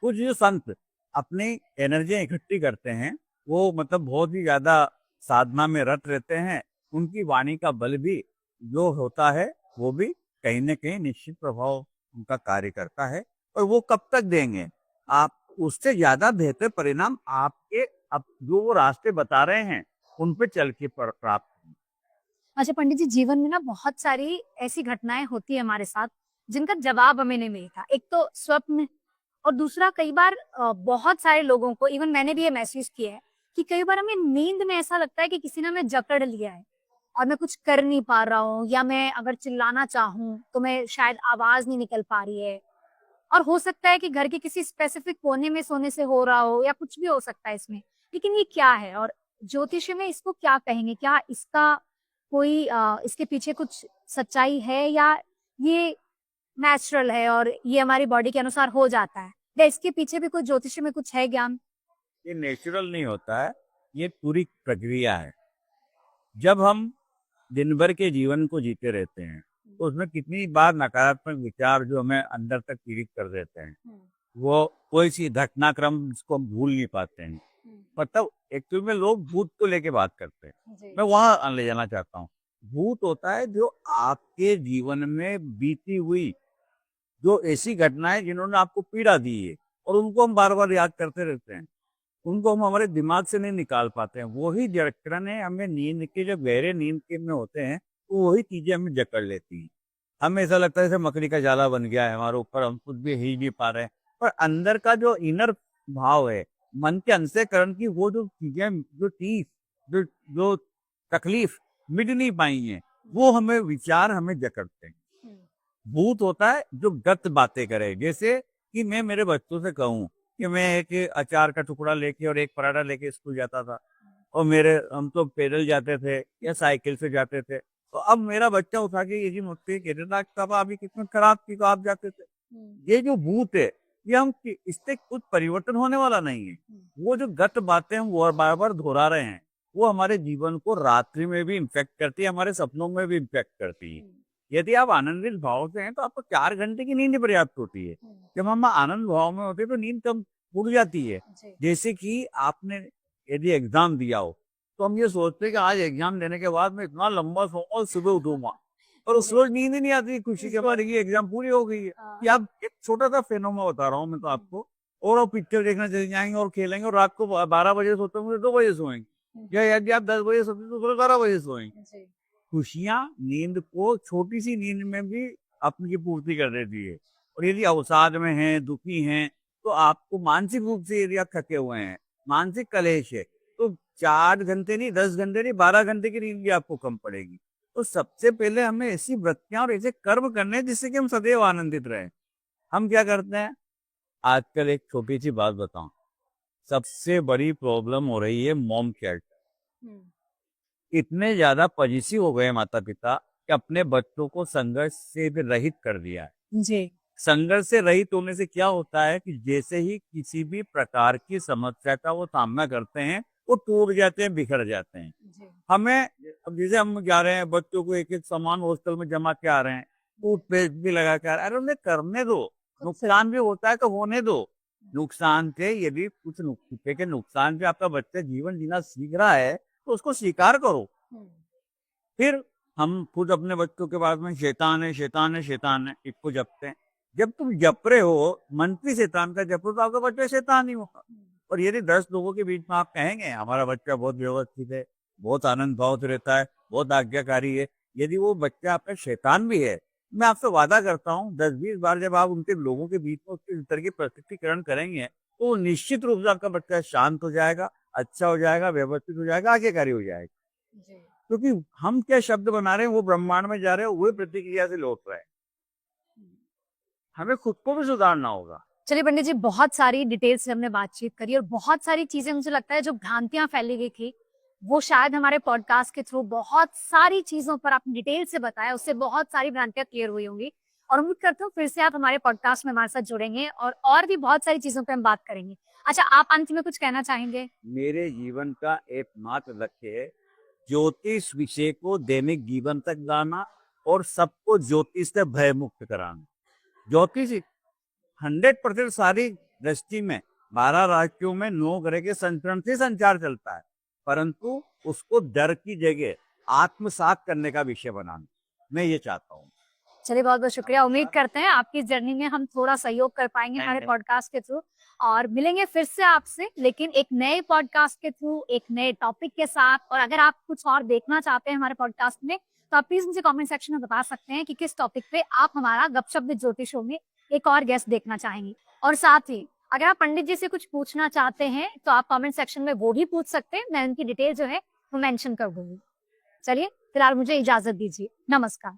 [SPEAKER 1] कुछ जो संत अपनी एनर्जी इकट्ठी करते हैं, वो मतलब बहुत ही ज्यादा साधना में रत रहते हैं। उनकी वाणी का बल भी जो होता है, वो भी कहीं न कहीं निश्चित प्रभाव उनका कार्य करता है। और वो कब तक देंगे? आप उससे ज्यादा बेहतर परिणाम आपके अब जो वो रास्ते बता रहे हैं, उन पे चल के प्राप्त होंगे।
[SPEAKER 2] अच्छा पंडित जी, जीवन में ना बहुत सारी ऐसी घटनाएं होती है हमारे साथ जिनका जवाब हमें नहीं मिलता। एक तो स्वप्न, और दूसरा कई बार बहुत सारे लोगों को, इवन मैंने भी ये महसूस किया है कि कई बार हमें नींद में ऐसा लगता है कि किसी ने हमें जकड़ लिया है और मैं कुछ कर नहीं पा रहा हूँ, या मैं अगर चिल्लाना चाहूँ तो मैं शायद आवाज नहीं निकल पा रही है। और हो सकता है कि घर के किसी स्पेसिफिक कोने में सोने से हो रहा हो, या कुछ भी हो सकता है इसमें। लेकिन ये क्या है, और ज्योतिष में इसको क्या कहेंगे? क्या इसका कोई इसके पीछे कुछ सच्चाई है, या ये नेचुरल है और ये हमारी बॉडी के अनुसार हो जाता है, या इसके पीछे भी कोई ज्योतिष में कुछ है ज्ञान?
[SPEAKER 1] ये नेचुरल नहीं होता है, ये पूरी प्रक्रिया है। जब हम दिन भर के जीवन को जीते रहते हैं, तो उसमें कितनी बार नकारात्मक विचार जो हमें अंदर तक पीड़ित कर देते हैं, वो कोई सी घटनाक्रम जिसको हम भूल नहीं पाते हैं। मतलब एक्चुअल में लोग भूत को लेके बात करते हैं, मैं वहां ले जाना चाहता हूँ। भूत होता है जो आपके जीवन में बीती हुई जो ऐसी घटनाएं जिन्होंने आपको पीड़ा दी है, और उनको हम बार बार याद करते रहते हैं, उनको हम हमारे दिमाग से नहीं निकाल पाते हैं। वही जकड़ने हमें नींद के, जब गहरे नींद के में होते हैं, तो वही चीजें हमें जकड़ लेती हैं। हमें ऐसा लगता है जैसे मकड़ी का जाला बन गया है हमारे ऊपर, हम खुद भी हिल नहीं पा रहे हैं। पर अंदर का जो इनर भाव है, मन के अंतःकरण की वो जो चीजें, जो चीज, जो जो तकलीफ मिट नहीं पाई है, वो हमें विचार हमें जकड़ते हैं। भूत होता है जो गलत बातें करे, जैसे कि मैं मेरे बच्चों से कहूँ कि मैं एक अचार का टुकड़ा लेके और एक पराठा लेके स्कूल जाता था, और हम तो पैदल जाते थे या साइकिल से जाते थे। तो अब मेरा बच्चा उठा के यही मुझसे कहते था, पापा अभी कितने खराब थी तो आप जाते थे। ये जो भूत है, ये इससे कुछ परिवर्तन होने वाला नहीं है। वो जो गलत बातें हम वो बार बार दोहरा रहे हैं, वो हमारे जीवन को रात्रि में भी इम्पैक्ट करती है, हमारे सपनों में भी इम्पैक्ट करती है। यदि आप आनंदित भाव से हैं तो आपको 4 घंटे की नींद पर्याप्त होती है। जब हम आनंद भाव में होते हैं तो नींद कम उड़ जाती है। जैसे कि आपने यदि एग्जाम दिया हो, तो हम ये सोचते हैं कि आज एग्जाम देने के बाद मैं इतना लंबा सोऊंगा और सुबह उठूंगा, और उस रोज नींद ही नहीं आती खुशी के बाद ये एग्जाम पूरी हो गई है। कि आप एक छोटा सा फेनोमेना बता रहा हूँ मैं तो आपको, और आप पिक्चर देखना चले जाएंगे और खेलेंगे, और रात को 12 बजे सोते होंगे 2 बजे सोएंगे, या यदि आप 10 बजे सोते तो 12 बजे सोएंगे। खुशियां नींद को, छोटी सी नींद में भी अपनी पूर्ति कर देती है। और यदि अवसाद में हैं, दुखी हैं, तो आपको मानसिक रूप से यदि आप थके हुए हैं, मानसिक कलेश है, तो 4 घंटे नहीं, 10 घंटे नहीं, 12 घंटे की नींद भी आपको कम पड़ेगी। तो सबसे पहले हमें ऐसी वृत्तियां और ऐसे कर्म करने हैं जिससे कि हम सदैव आनंदित रहें। हम क्या करते हैं? आजकल एक छोटी सी बात बताऊं, सबसे बड़ी प्रॉब्लम हो रही है मॉम कैट। इतने ज्यादा पॉजिटिव हो गए माता पिता कि अपने बच्चों को संघर्ष से भी रहित कर दिया है।
[SPEAKER 2] जी।
[SPEAKER 1] संघर्ष से रहित होने से क्या होता है कि जैसे ही किसी भी प्रकार की समस्या का वो सामना करते हैं, वो टूट जाते हैं, बिखर जाते हैं।
[SPEAKER 2] जी।
[SPEAKER 1] हमें अब जैसे हम जा रहे हैं, बच्चों को एक एक सामान हॉस्टल में जमा के आ रहे हैं, टूथपेस्ट भी लगा के आ रहे हैं, अरे उन्हें करने दो, नुकसान भी होता है तो होने दो। नुकसान से यदि कुछ के नुकसान से आपका बच्चा जीवन जीना सीख रहा है तो उसको स्वीकार करो। फिर हम खुद अपने बच्चों के पास में शैतान है, शैतान है, शैतान है, इसको जपते हैं। जब तुम जप रहे हो, मंत्री शैतान का जपो, तो आपका बच्चा शैतान ही होगा। और यदि 10 लोगों के बीच में आप कहेंगे हमारा बच्चा बहुत व्यवस्थित है, बहुत आनंद भाव से रहता है, बहुत आज्ञाकारी है, यदि वो बच्चा आपका शैतान भी है, मैं आपसे वादा करता हूँ 10-20 बार जब आप उनके लोगों के बीच में उसके तरह की प्रस्तुतिकरण करेंगे, तो निश्चित रूप से आपका बच्चा शांत हो जाएगा, अच्छा हो जाएगा, व्यवस्थित हो जाएगा, आज्ञाकारी हो जाएगा। क्योंकि हम क्या शब्द बना रहे हैं वो ब्रह्मांड में जा रहे हैं, वही प्रतिक्रिया से लौट रहे हैं। हमें खुद को भी सुधारना होगा।
[SPEAKER 2] चलिए पंडित जी, बहुत सारी डिटेल से हमने बातचीत करी और बहुत सारी चीजें मुझे लगता है जो भ्रांतियां फैली गई थी वो शायद हमारे पॉडकास्ट के थ्रू बहुत सारी चीजों पर आपने डिटेल से बताया, उससे बहुत सारी भ्रांतियां क्लियर हुई होंगी। और उम्मीद करता हूँ फिर से आप हमारे पॉडकास्ट में हमारे साथ जुड़ेंगे और भी बहुत सारी चीजों पर हम बात करेंगे। अच्छा, आप अंत में कुछ कहना चाहेंगे?
[SPEAKER 1] मेरे जीवन का एकमात्र लक्ष्य है ज्योतिष विषय को दैनिक जीवन तक लाना और सबको ज्योतिष से भय मुक्त कराना। ज्योतिष 100% सारी दृष्टि में 12 राज्यों में 9 ग्रह के संचरण से संचार चलता है, परंतु उसको डर की जगह आत्मसात करने का विषय बनाना, मैं ये चाहता हूँ।
[SPEAKER 2] चलिए, बहुत बहुत शुक्रिया। उम्मीद करते हैं आपकी इस जर्नी में हम थोड़ा सहयोग कर पाएंगे हमारे पॉडकास्ट के थ्रू, और मिलेंगे फिर से आपसे, लेकिन एक नए पॉडकास्ट के थ्रू, एक नए टॉपिक के साथ। और अगर आप कुछ और देखना चाहते हैं हमारे पॉडकास्ट में, तो आप प्लीज मुझे कमेंट सेक्शन में बता सकते हैं कि किस टॉपिक पे आप हमारा गपशप विद ज्योति शो में एक और गेस्ट देखना चाहेंगे। और साथ ही अगर आप पंडित जी से कुछ पूछना चाहते हैं तो आप कमेंट सेक्शन में वो भी पूछ सकते हैं, मैं उनकी डिटेल जो है वो मेंशन कर दूंगी। चलिए, फिलहाल मुझे इजाजत दीजिए। नमस्कार।